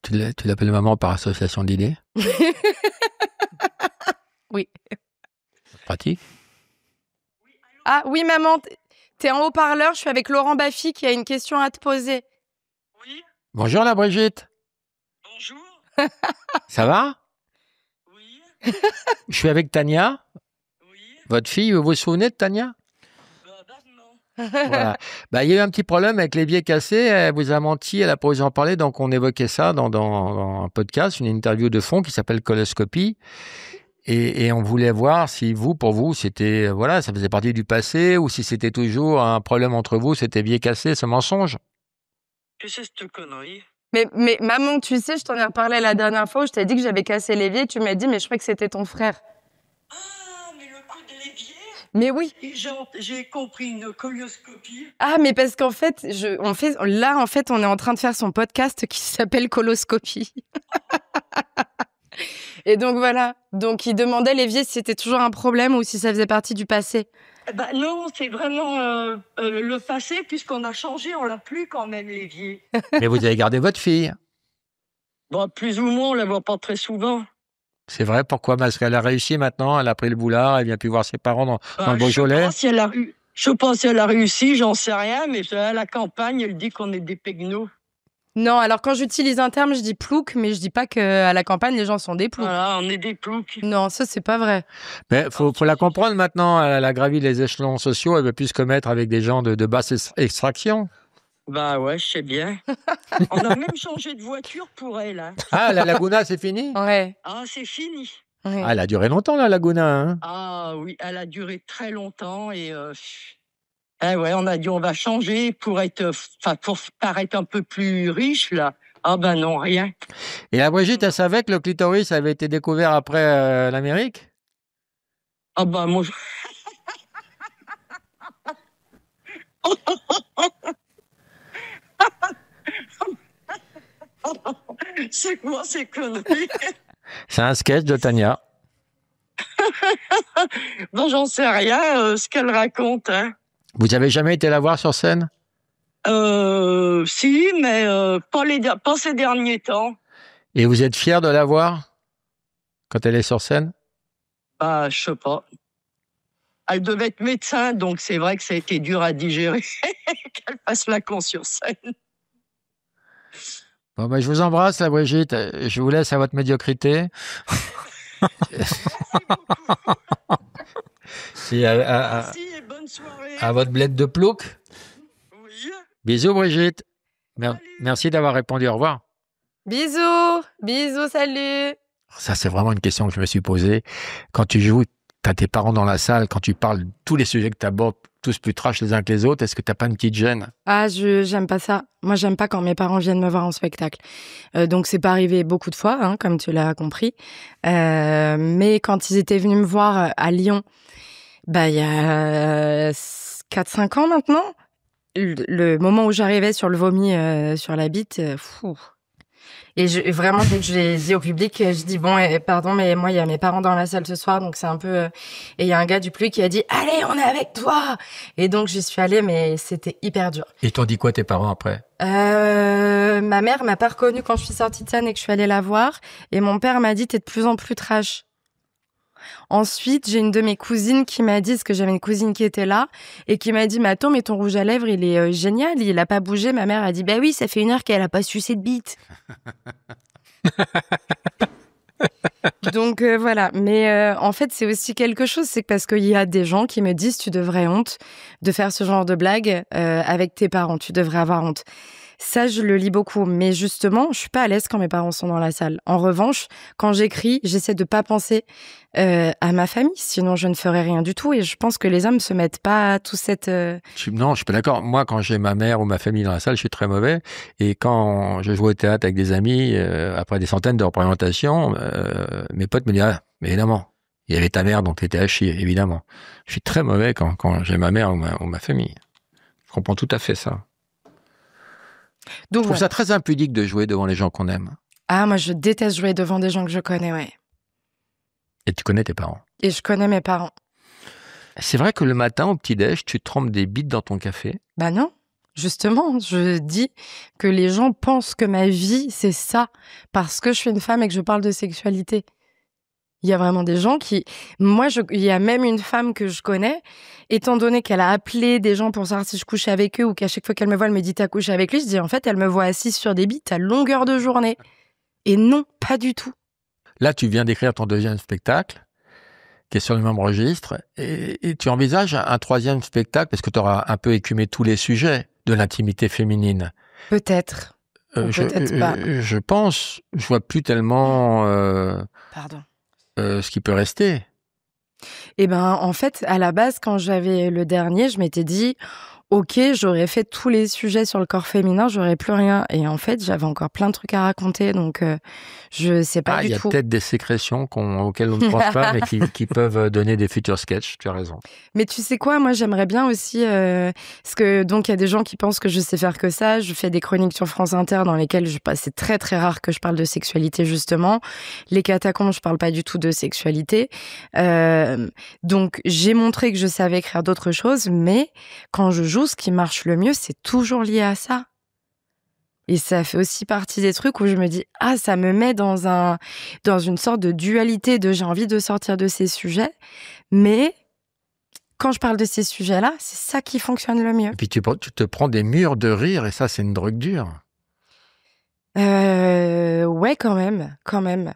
Tu l'appelles maman par association d'idées ?
Oui.
Pratique.
Ah oui, maman, t'es en haut-parleur, je suis avec Laurent Baffy qui a une question à te poser.
Oui.
Bonjour la Brigitte.
Bonjour.
Ça va?
Oui.
Je suis avec Tania,
Oui.
votre fille. Vous vous souvenez de Tania?
Non.
Voilà. Il y a eu un petit problème avec l'évier cassé. Elle vous a menti, elle a pas osé en parler. Donc, on évoquait ça dans un podcast, une interview de fond qui s'appelle Coloscopie. Et on voulait voir si pour vous, c'était, ça faisait partie du passé ou si c'était toujours un problème entre vous, cet évier cassé, ce mensonge.
Qu'est-ce que c'est cette connerie?
Mais maman, tu sais, je t'en ai reparlé la dernière fois où je t'ai dit que j'avais cassé l'évier. Tu m'as dit, mais je crois que c'était ton frère.
Ah, mais le coup de l'évier?
Mais oui.
J'ai compris une coloscopie.
Ah, mais parce qu'en fait, on est en train de faire son podcast qui s'appelle Coloscopie. Et donc voilà. Donc il demandait l'évier si c'était toujours un problème ou si ça faisait partie du passé.
Non, c'est vraiment le passé, puisqu'on a changé, on l'a plus quand même, l'évier.
Mais vous avez gardé votre fille.
Bon, plus ou moins, on la voit pas très souvent.
C'est vrai, pourquoi? Parce qu'elle a réussi maintenant, elle a pris le boulard, elle vient plus voir ses parents dans le Beaujolais.
Je pense si elle a réussi, j'en sais rien, mais à la campagne, elle dit qu'on est des pegnos.
Non, alors quand j'utilise un terme, je dis plouc, mais je dis pas qu'à la campagne, les gens sont des ploucs.
Voilà, on est des ploucs.
Non, ça, c'est pas vrai.
Mais faut la comprendre maintenant, elle a gravi les échelons sociaux, elle veut plus se commettre avec des gens de basse extraction.
Bah ouais, je sais bien. On a même changé de voiture pour elle. Hein.
Ah, la Laguna, c'est fini?
Ouais.
Ah, c'est fini.
Ouais.
Ah, elle a duré longtemps, la Laguna. Hein.
Ah oui, elle a duré très longtemps et ouais, on a dit on va changer pour paraître un peu plus riche là. Ah ben non, rien.
Et la Brigitte, elle savait que le clitoris avait été découvert après l'Amérique?
Ah ben moi. C'est quoi ces conneries?
C'est un sketch de Tania.
Bon, j'en sais rien, ce qu'elle raconte. Hein.
Vous avez jamais été la voir sur scène?
Si, mais pas ces derniers temps.
Et vous êtes fier de la voir quand elle est sur scène?
Bah, je sais pas. Elle devait être médecin, donc c'est vrai que ça a été dur à digérer qu'elle fasse la con sur scène.
Bon, je vous embrasse, la Brigitte. Je vous laisse à votre médiocrité.
Merci et bonne soirée.
À votre bled de plouc.
Oui.
Bisous, Brigitte. Merci d'avoir répondu. Au revoir.
Bisous. Bisous, salut.
Ça, c'est vraiment une question que je me suis posée. Quand tu joues, t'as tes parents dans la salle, quand tu parles de tous les sujets que t'abordes, tous plus trash les uns que les autres, est-ce que t'as pas une petite gêne?
Ah, j'aime pas ça. Moi, j'aime pas quand mes parents viennent me voir en spectacle. Donc, c'est pas arrivé beaucoup de fois, hein, comme tu l'as compris. Mais quand ils étaient venus me voir à Lyon, il y a 4-5 ans maintenant, le moment où j'arrivais sur le vomi sur la bite, fou. Et vraiment, dès que je l'ai dit au public, je dis bon, pardon, mais moi, il y a mes parents dans la salle ce soir, donc c'est un peu... Et il y a un gars du public qui a dit, allez, on est avec toi. Et donc, j'y suis allée, mais c'était hyper dur.
Et t'ont dit quoi tes parents après?
Ma mère m'a pas reconnue quand je suis sortie de scène et que je suis allée la voir. Et mon père m'a dit, t'es de plus en plus trash. Ensuite, j'ai une de mes cousines qui m'a dit, parce que j'avais une cousine qui était là, et qui m'a dit, mais attends, mais ton rouge à lèvres, il est génial, il a pas bougé. Ma mère a dit, bah oui, ça fait 1 heure qu'elle a pas sucé de bite. Donc voilà, mais en fait, c'est aussi quelque chose, c'est parce qu'il y a des gens qui me disent, tu devrais honte de faire ce genre de blague avec tes parents, tu devrais avoir honte. Ça, je le lis beaucoup. Mais justement, je suis pas à l'aise quand mes parents sont dans la salle. En revanche, quand j'écris, j'essaie de pas penser à ma famille. Sinon, je ne ferais rien du tout. Et je pense que les hommes se mettent pas tout cette...
Non, je suis pas d'accord. Moi, quand j'ai ma mère ou ma famille dans la salle, je suis très mauvais. Et quand je joue au théâtre avec des amis, après des centaines de représentations, mes potes me disent, ah, mais évidemment, il y avait ta mère, donc t'étais à chier, évidemment. Je suis très mauvais quand j'ai ma mère ou ma famille. Je comprends tout à fait ça.
Donc,
je trouve ça très impudique de jouer devant les gens qu'on aime.
Ah, moi, je déteste jouer devant des gens que je connais, ouais.
Et tu connais tes parents.
Et je connais mes parents.
C'est vrai que le matin, au petit-déj, tu trempes des bites dans ton café?
Bah non, justement, je dis que les gens pensent que ma vie, c'est ça, parce que je suis une femme et que je parle de sexualité. Il y a vraiment des gens qui... Moi, il y a même une femme que je connais, étant donné qu'elle a appelé des gens pour savoir si je couchais avec eux ou qu'à chaque fois qu'elle me voit, elle me dit « t'as couché avec lui ?» Je dis en fait, elle me voit assise sur des bites à longueur de journée. Et non, pas du tout.
Là, tu viens d'écrire ton deuxième spectacle, qui est sur le même registre, et tu envisages un troisième spectacle, parce que tu auras un peu écumé tous les sujets de l'intimité féminine.
Peut-être. Peut-être pas.
Je pense, je vois plus tellement
Pardon.
Ce qui peut rester.
Eh ben, en fait, à la base, quand j'avais le dernier, je m'étais dit, ok, j'aurais fait tous les sujets sur le corps féminin, j'aurais plus rien. Et en fait, j'avais encore plein de trucs à raconter, donc je sais pas du tout.
Il y a peut-être des sécrétions auxquelles on ne pense pas, mais qui peuvent donner des futurs sketchs, tu as raison.
Mais tu sais quoi, moi j'aimerais bien aussi, parce que donc il y a des gens qui pensent que je sais faire que ça, je fais des chroniques sur France Inter dans lesquelles c'est très très rare que je parle de sexualité justement. Les catacombes, je parle pas du tout de sexualité. Donc j'ai montré que je savais écrire d'autres choses, mais quand je joue, ce qui marche le mieux, c'est toujours lié à ça. Et ça fait aussi partie des trucs où je me dis, ah, ça me met dans une sorte de dualité de j'ai envie de sortir de ces sujets, mais quand je parle de ces sujets-là, c'est ça qui fonctionne le mieux.
Et puis tu te prends des murs de rire et ça, c'est une drogue dure.
Ouais, quand même.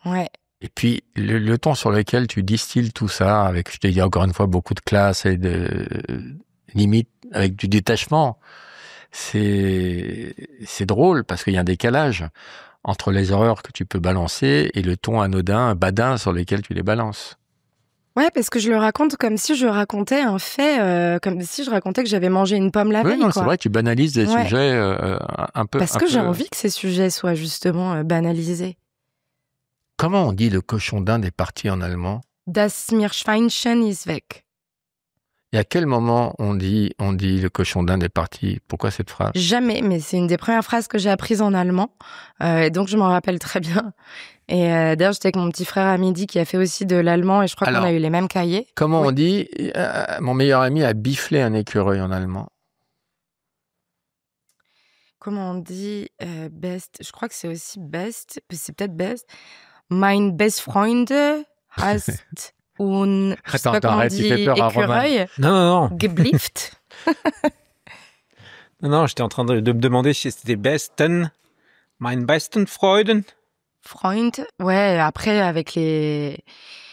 Ouais.
Et puis, le ton sur lequel tu distilles tout ça, avec, je te dis encore une fois, beaucoup de classe et de limite, avec du détachement, c'est drôle parce qu'il y a un décalage entre les horreurs que tu peux balancer et le ton anodin, badin sur lequel tu les balances.
Ouais, parce que je le raconte comme si je racontais un fait, comme si je racontais que j'avais mangé une pomme la veille.
Non, c'est vrai, tu banalises des sujets un peu...
Parce que j'ai envie que ces sujets soient justement banalisés.
Comment on dit le cochon d'Inde est parti en allemand?
Das Meerschweinchen ist weg.
Et à quel moment on dit le cochon d'Inde est parti? Pourquoi cette phrase?
Jamais, mais c'est une des premières phrases que j'ai apprises en allemand. Et donc je m'en rappelle très bien. Et d'ailleurs, j'étais avec mon petit frère à midi qui a fait aussi de l'allemand et je crois qu'on a eu les mêmes cahiers.
Comment on dit mon meilleur ami a biflé un écureuil en allemand?
Comment on dit best? Je crois que c'est aussi best. C'est peut-être best. Mein best Freund hast un...
Attends, arrête, tu fais peur à Roman.
Non.
Geblieft.
Non, j'étais en train de me demander si c'était besten, mein besten Freuden.
Freund, ouais, après avec les...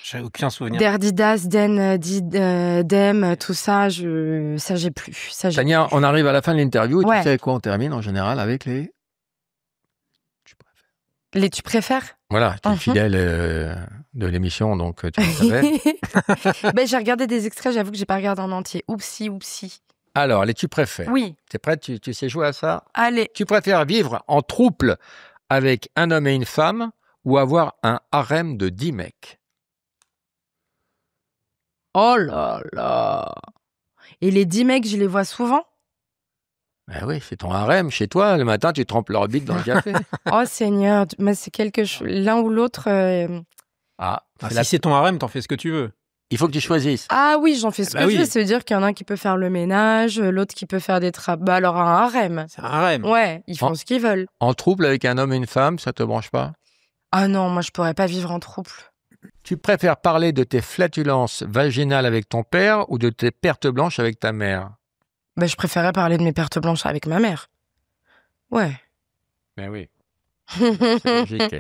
J'avais aucun souvenir.
Der, die, das, den, die, dem, tout ça, ça j'ai plus.
Tania, on arrive à la fin de l'interview et tu sais avec quoi on termine en général? Avec les...
Les tu préfères?
Voilà, tu es fidèle de l'émission, donc tu le savais.
Ben, j'ai regardé des extraits, j'avoue que j'ai pas regardé en entier. Oupsie.
Alors, les tu préfères?
Oui.
T'es prête? Tu sais jouer à ça?
Allez.
Tu préfères vivre en trouble avec un homme et une femme ou avoir un harem de 10 mecs?
Oh là là. Et les 10 mecs, je les vois souvent?
Ben oui, c'est ton harem. Chez toi, le matin, tu trempes leur bite dans le café.
Oh Seigneur, mais c'est quelque chose. L'un ou l'autre.
Si c'est ton harem, t'en fais ce que tu veux.
Il faut que tu choisisses.
Ah oui, j'en fais ce que je veux. Ça veut dire qu'il y en a un qui peut faire le ménage, l'autre qui peut faire des travaux. Bah alors un harem.
C'est un harem.
Ouais, ils font ce qu'ils veulent.
En trouble avec un homme et une femme, ça te branche pas?
Ah non, moi je pourrais pas vivre en trouble.
Tu préfères parler de tes flatulences vaginales avec ton père ou de tes pertes blanches avec ta mère?
Ben, je préférais parler de mes pertes blanches avec ma mère. Ouais.
Ben oui. C'est logique.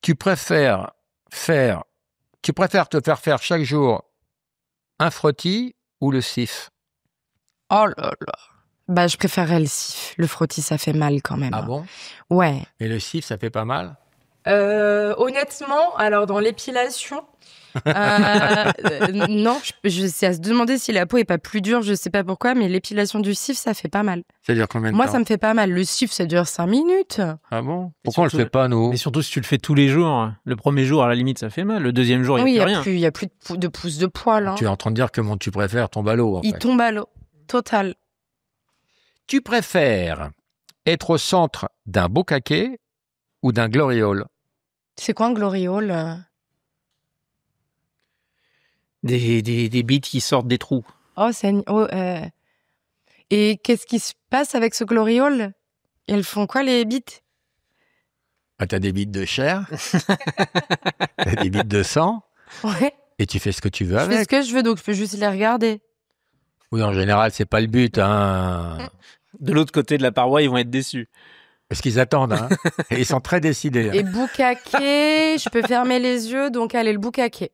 Tu préfères te faire faire chaque jour un frottis ou le sif?
Oh là là. Bah, je préférais le sif. Le frottis, ça fait mal quand même.
Ah bon?
Ouais.
Et le sif, ça fait pas mal?
Honnêtement, alors dans l'épilation, non, c'est à se demander si la peau est pas plus dure, je sais pas pourquoi, mais l'épilation du cif, ça fait pas mal.
Ça dure combien de temps?
Moi, ça me fait pas mal. Le sif, ça dure 5 minutes.
Ah bon? Pourquoi on le fait pas, nous?
Et surtout, si tu le fais tous les jours, le premier jour, à la limite, ça fait mal. Le deuxième jour, il n'y a plus rien.
Il y a plus de pouces de poils. Hein.
Tu es en train de dire que tu préfères tomber à l'eau, en fait.
Il tombe à l'eau. Total.
Tu préfères être au centre d'un bokake ou d'un glory hole?
C'est quoi un glory hole?
Des bites qui sortent des trous.
Et qu'est-ce qui se passe avec ce glory hole? Elles font quoi, les bites?
Bah, t'as des bites de chair, t'as des bites de sang,
Ouais.
et tu fais ce que tu veux
Je fais ce
avec.
que je veux, donc je peux juste les regarder.
Oui, en général, c'est pas le but, hein.
De l'autre côté de la paroi, ils vont être déçus.
Parce qu'ils attendent, hein. Et ils sont très décidés. Hein.
Et boucaquer, je peux fermer les yeux, donc allez, le boucaquer.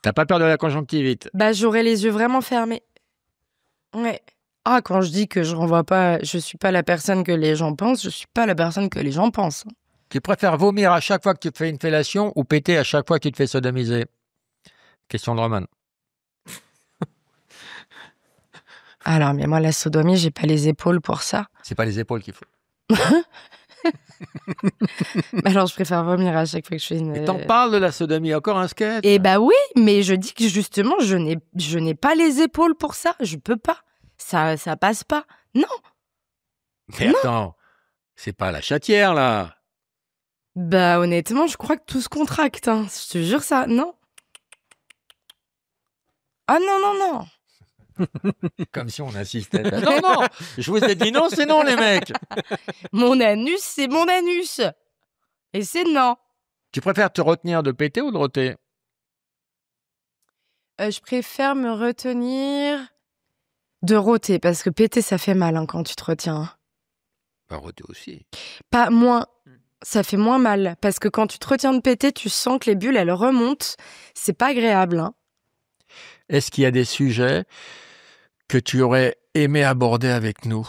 T'as pas peur de la conjonctivite?
Bah, j'aurai les yeux vraiment fermés. Ouais. Ah, quand je dis que je renvoie pas, je suis pas la personne que les gens pensent, je suis pas la personne que les gens pensent.
Tu préfères vomir à chaque fois que tu te fais une fellation ou péter à chaque fois que tu te fais sodomiser? Question de Roman.
Alors, mais moi, la sodomie, j'ai pas les épaules pour ça.
C'est pas les épaules qu'il faut.
Alors, je préfère vomir à chaque fois que je fais une...
Et t'en parles de la sodomie, encore un sketch?
Eh bah oui, mais je dis que justement, je n'ai pas les épaules pour ça. Je peux pas. Ça passe pas. Non.
Mais attends, c'est pas la chatière, là.
Bah honnêtement, je crois que tout se contracte. Hein. Je te jure ça. Non. Ah non, non, non.
Comme si on insistait. Non, non, je vous ai dit non, c'est non, les mecs.
Mon anus, c'est mon anus. Et c'est non.
Tu préfères te retenir de péter ou de roter?
Je préfère me retenir de roter, parce que péter, ça fait mal hein, quand tu te retiens.
Bah, roter aussi.
Pas moins. Ça fait moins mal, parce que quand tu te retiens de péter, tu sens que les bulles, elles remontent. C'est pas agréable. Hein.
Est-ce qu'il y a des sujets que tu aurais aimé aborder avec nous?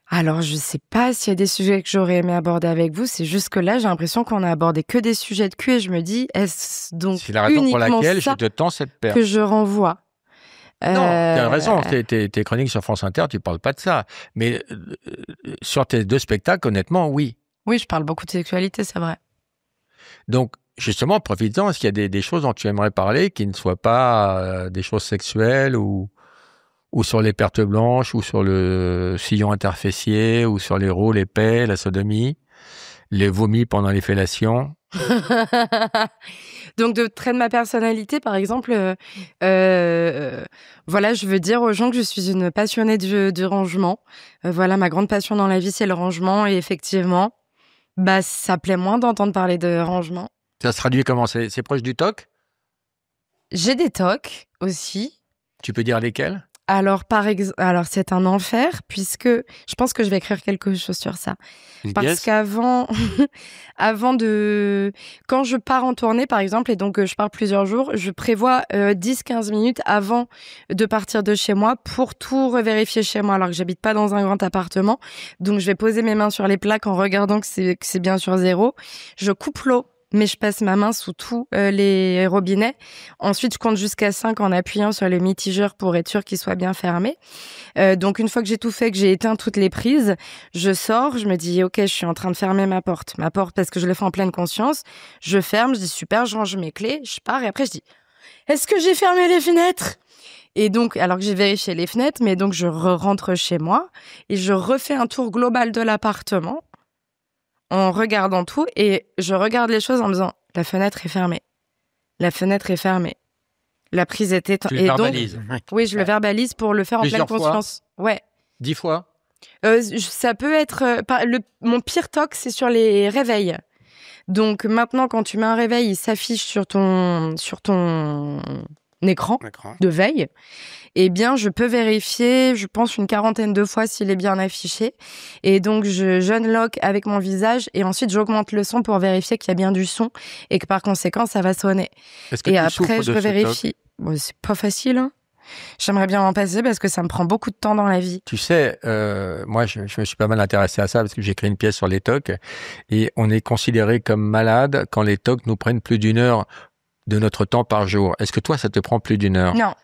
Alors, je sais pas s'il y a des sujets que j'aurais aimé aborder avec vous. C'est juste que là, j'ai l'impression qu'on a abordé que des sujets de cul et je me dis, est-ce donc
C'est la raison pour
uniquement
laquelle je
ça
te tends cette perche.
que je renvoie?
Non, tu as raison. Tes chroniques sur France Inter, tu parles pas de ça. Mais sur tes deux spectacles, honnêtement, oui.
Oui, je parle beaucoup de sexualité, c'est vrai.
Donc, justement, profites-en. Est-ce qu'il y a des choses dont tu aimerais parler qui ne soient pas des choses sexuelles ou sur les pertes blanches ou sur le sillon interfessier ou sur les rôles épais, la sodomie, les vomis pendant les fellations?
Donc, de traits de ma personnalité, par exemple, voilà, je veux dire aux gens que je suis une passionnée du rangement. Voilà, ma grande passion dans la vie, c'est le rangement. Et effectivement, bah, ça plaît moins d'entendre parler de rangement.
Ça se traduit comment? C'est proche du TOC?
J'ai des tocs aussi.
Tu peux dire lesquels?
Alors, alors c'est un enfer, puisque je pense que je vais écrire quelque chose sur ça. Parce qu'avant, quand je pars en tournée, par exemple, et donc je pars plusieurs jours, je prévois 10-15 minutes avant de partir de chez moi pour tout revérifier chez moi, alors que j'habite pas dans un grand appartement. Donc, je vais poser mes mains sur les plaques en regardant que c'est bien sur 0. Je coupe l'eau. Mais je passe ma main sous tous les robinets. Ensuite, je compte jusqu'à 5 en appuyant sur le mitigeur pour être sûr qu'il soit bien fermé. Donc, une fois que j'ai tout fait, que j'ai éteint toutes les prises, je sors, je me dis, OK, je suis en train de fermer ma porte parce que je le fais en pleine conscience. Je ferme, je dis, super, je range mes clés, je pars et après, je dis, est-ce que j'ai fermé les fenêtres? Et donc, alors que j'ai vérifié les fenêtres, mais donc je rentre chez moi et je refais un tour global de l'appartement en regardant tout, et je regarde les choses en me disant, la fenêtre est fermée. La fenêtre est fermée. La prise est éteinte.
Tu le verbalises.
Oui, je le verbalise pour le faire en pleine conscience. Ouais.
10 fois?
Ça peut être... mon pire toc, c'est sur les réveils. Donc maintenant, quand tu mets un réveil, il s'affiche sur ton écran de veille. Eh bien, je peux vérifier, je pense, une 40aine de fois s'il est bien affiché. Et donc, je unlock avec mon visage et ensuite, j'augmente le son pour vérifier qu'il y a bien du son et que par conséquent, ça va sonner.
Et
après, je vérifie. Bon, c'est pas facile, hein. J'aimerais bien m'en passer parce que ça me prend beaucoup de temps dans la vie.
Tu sais, moi, je me suis pas mal intéressé à ça parce que j'ai écrit une pièce sur les TOC et on est considéré comme malade quand les TOC nous prennent plus d'1 heure de notre temps par jour. Est-ce que toi, ça te prend plus d'1 heure?
Non.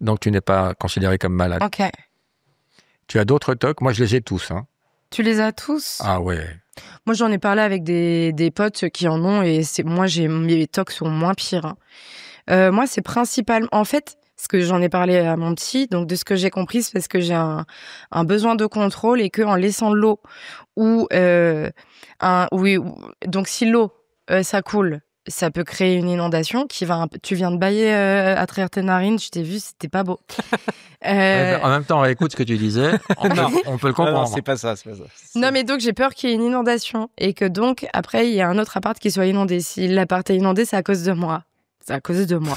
Donc, tu n'es pas considéré comme malade.
Ok.
Tu as d'autres TOC? Moi, je les ai tous. Hein.
Tu les as tous?
Ah ouais.
Moi, j'en ai parlé avec des potes qui en ont et moi, mes TOC sont moins pires. Hein. Moi, c'est principalement... En fait, ce que j'en ai parlé à mon petit, donc de ce que j'ai compris, c'est parce que j'ai un besoin de contrôle et qu'en laissant l'eau ou... donc, si l'eau, ça coule, ça peut créer une inondation tu viens de bâiller à travers tes narines, je t'ai vu, c'était pas beau.
En même temps, écoute ce que tu disais, on peut le comprendre.
Non, c'est pas ça.
Non, mais donc j'ai peur qu'il y ait une inondation et que donc après il y a un autre appart qui soit inondé. Si l'appart est inondé, c'est à cause de moi. C'est à cause de moi.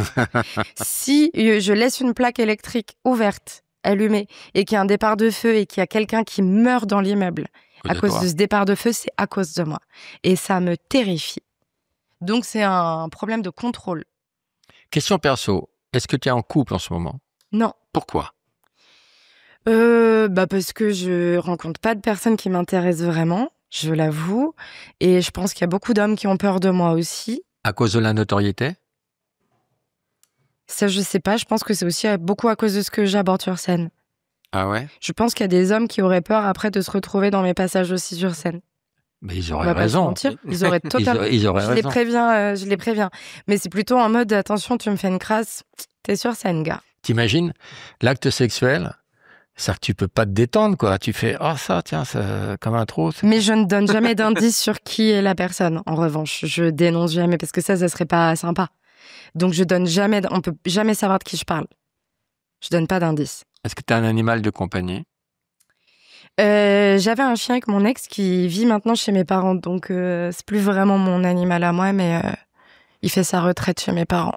Si je laisse une plaque électrique ouverte, allumée, et qu'il y a un départ de feu et qu'il y a quelqu'un qui meurt dans l'immeuble à cause de ce départ de feu, c'est à cause de moi. Et ça me terrifie. Donc c'est un problème de contrôle.
Question perso, est-ce que tu es en couple en ce moment?
Non.
Pourquoi?
Parce que je rencontre pas de personnes qui m'intéressent vraiment, je l'avoue. Et je pense qu'il y a beaucoup d'hommes qui ont peur de moi aussi.
À cause de la notoriété?
Ça, je sais pas. Je pense que c'est aussi beaucoup à cause de ce que j'aborde sur scène.
Ah ouais?
Je pense qu'il y a des hommes qui auraient peur après de se retrouver dans mes passages aussi sur scène.
Mais ils auraient raison.
Ils auraient totalement.
Ils auraient raison.
Je les préviens. Mais c'est plutôt en mode attention, tu me fais une crasse, t'es sur scène, gars.
T'imagines l'acte sexuel, c'est que tu peux pas te détendre, quoi. Tu fais ça, tiens, c'est comme un trou.
Mais je ne donne jamais d'indice sur qui est la personne. En revanche, je dénonce jamais parce que ça serait pas sympa. Donc je donne jamais, on peut jamais savoir de qui je parle. Je donne pas d'indice.
Est-ce que tu as un animal de compagnie?
J'avais un chien avec mon ex qui vit maintenant chez mes parents, donc c'est plus vraiment mon animal à moi, mais il fait sa retraite chez mes parents.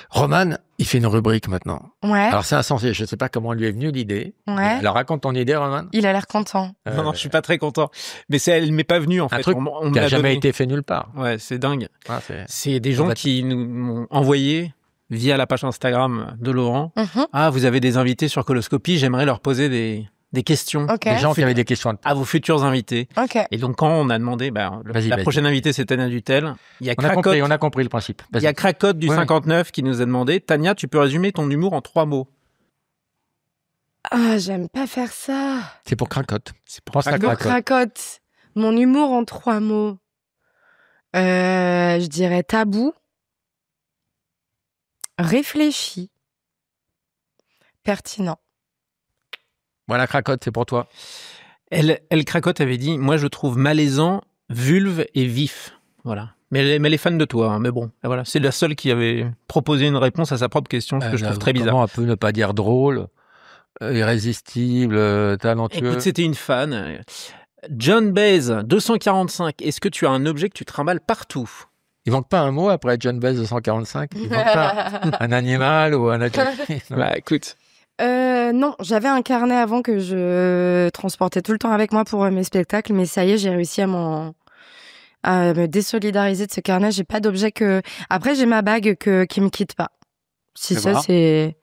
Roman, il fait une rubrique maintenant.
Ouais.
Alors c'est insensé, je ne sais pas comment lui est venue l'idée.
Ouais.
Alors raconte ton idée, Roman.
Il a l'air content.
Non, je suis pas très content. Mais elle m'est pas venue en fait.
Un truc qui n'a jamais été fait nulle part.
Ouais, c'est dingue.
Ah,
c'est des gens qui nous m'ont envoyé via la page Instagram de Laurent. Ah, vous avez des invités sur Coloscopie, j'aimerais leur poser des questions.
Okay.
Des gens qui avaient des questions
à vos futurs invités.
Okay.
Et donc, quand on a demandé, la prochaine invitée, c'est Tania Dutel. Il y a
on a compris le principe.
Il y a Cracotte du 59 qui nous a demandé, Tania, tu peux résumer ton humour en 3 mots?
Ah, j'aime pas faire ça.
C'est pour Cracotte.
C'est pour
Cracotte. Mon humour en 3 mots. Je dirais tabou, réfléchi, pertinent.
Voilà, Cracotte, c'est pour toi.
Elle Cracotte avait dit, moi je trouve malaisant, vulve et vif. Voilà. Mais elle est fan de toi, hein, mais bon, voilà. C'est la seule qui avait proposé une réponse à sa propre question, ce que je trouve très bizarre.
Comment on peut ne pas dire drôle, irrésistible, talentueux?
Écoute, c'était une fan. John Baez, 245, est-ce que tu as un objet que tu trimbales partout?
Il manque pas un mot après John Baez 245? Il manque pas un animal ou un adjectif?
Bah écoute...
non, j'avais un carnet avant que je transportais tout le temps avec moi pour mes spectacles, mais ça y est, j'ai réussi à me désolidariser de ce carnet. J'ai pas d'objet que... Après, j'ai ma bague qui me quitte pas. Si ça, c'est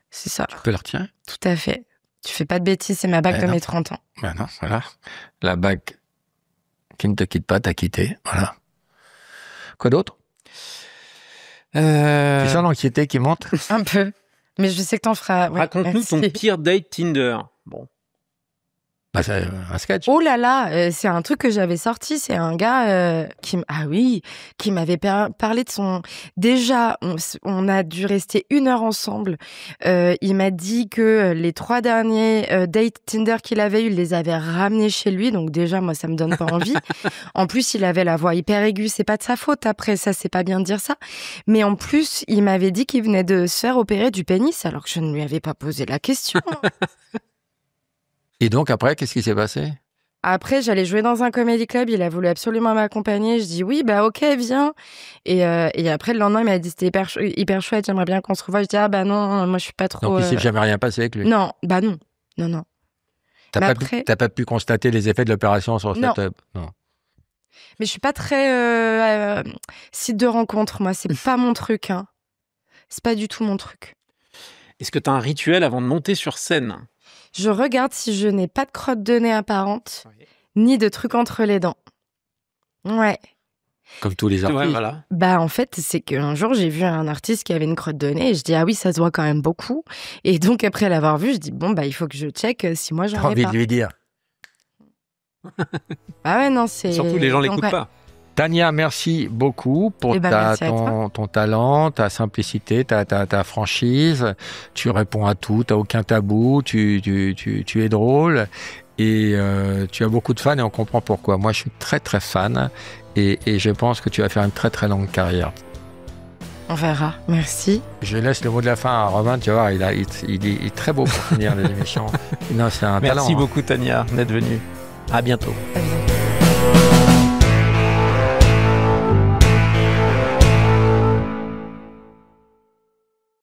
ça.
Tu peux la retirer?
Tout à fait. Tu fais pas de bêtises, c'est ma bague de mes 30 ans.
Ben non, voilà. La bague qui ne te quitte pas, t'a quitté. Voilà. Quoi d'autre? Tu sens l'anxiété qui monte?
Un peu. Mais je sais que t'en feras. Ouais,
raconte-nous ton pire date Tinder. Bon.
Bah, c'est un sketch.
Oh là là, c'est un truc que j'avais sorti. C'est un gars qui m'avait parlé de son... Déjà, on a dû rester 1 heure ensemble. Il m'a dit que les 3 derniers dates Tinder qu'il avait eu, il les avait ramenés chez lui. Donc déjà, moi, ça me donne pas envie. En plus, il avait la voix hyper aiguë. C'est pas de sa faute. Après, ça, c'est pas bien de dire ça. Mais en plus, il m'avait dit qu'il venait de se faire opérer du pénis, alors que je ne lui avais pas posé la question.
Et donc après, qu'est-ce qui s'est passé?
Après, j'allais jouer dans un comédie club, il a voulu absolument m'accompagner. Je dis oui, bah ok, viens. Et après, le lendemain, il m'a dit c'était hyper chouette, j'aimerais bien qu'on se revoie. Je dis ah bah non, moi je suis pas trop...
Donc il s'est jamais rien passé avec lui?
Non, bah non.
T'as pas pu constater les effets de l'opération sur cette... Non.
Mais je suis pas très site de rencontre, moi, c'est pas mon truc. Hein. C'est pas du tout mon truc.
Est-ce que t'as un rituel avant de monter sur scène?
Je regarde si je n'ai pas de crotte de nez apparente, ni de trucs entre les dents. Ouais.
Comme tous les artistes.
Ouais, voilà.
Bah en fait, c'est qu'un jour, j'ai vu un artiste qui avait une crotte de nez et je dis ah oui, ça se voit quand même beaucoup. Et donc après l'avoir vu, je dis bon bah il faut que je check si moi j'en ai pas.
T'as envie de lui dire.
Ah ouais, non, c'est...
Surtout les gens l'écoutent pas.
Tania, merci beaucoup pour ton talent, ta simplicité, ta franchise. Tu réponds à tout, t'as aucun tabou, tu es drôle et tu as beaucoup de fans et on comprend pourquoi. Moi, je suis très très fan et je pense que tu vas faire une très très longue carrière.
On verra. Merci.
Je laisse le mot de la fin à Romain. Tu vois, il est très beau pour finir l'émission. Non, c'est un talent.
Merci beaucoup, Tania, d'être venue. À bientôt.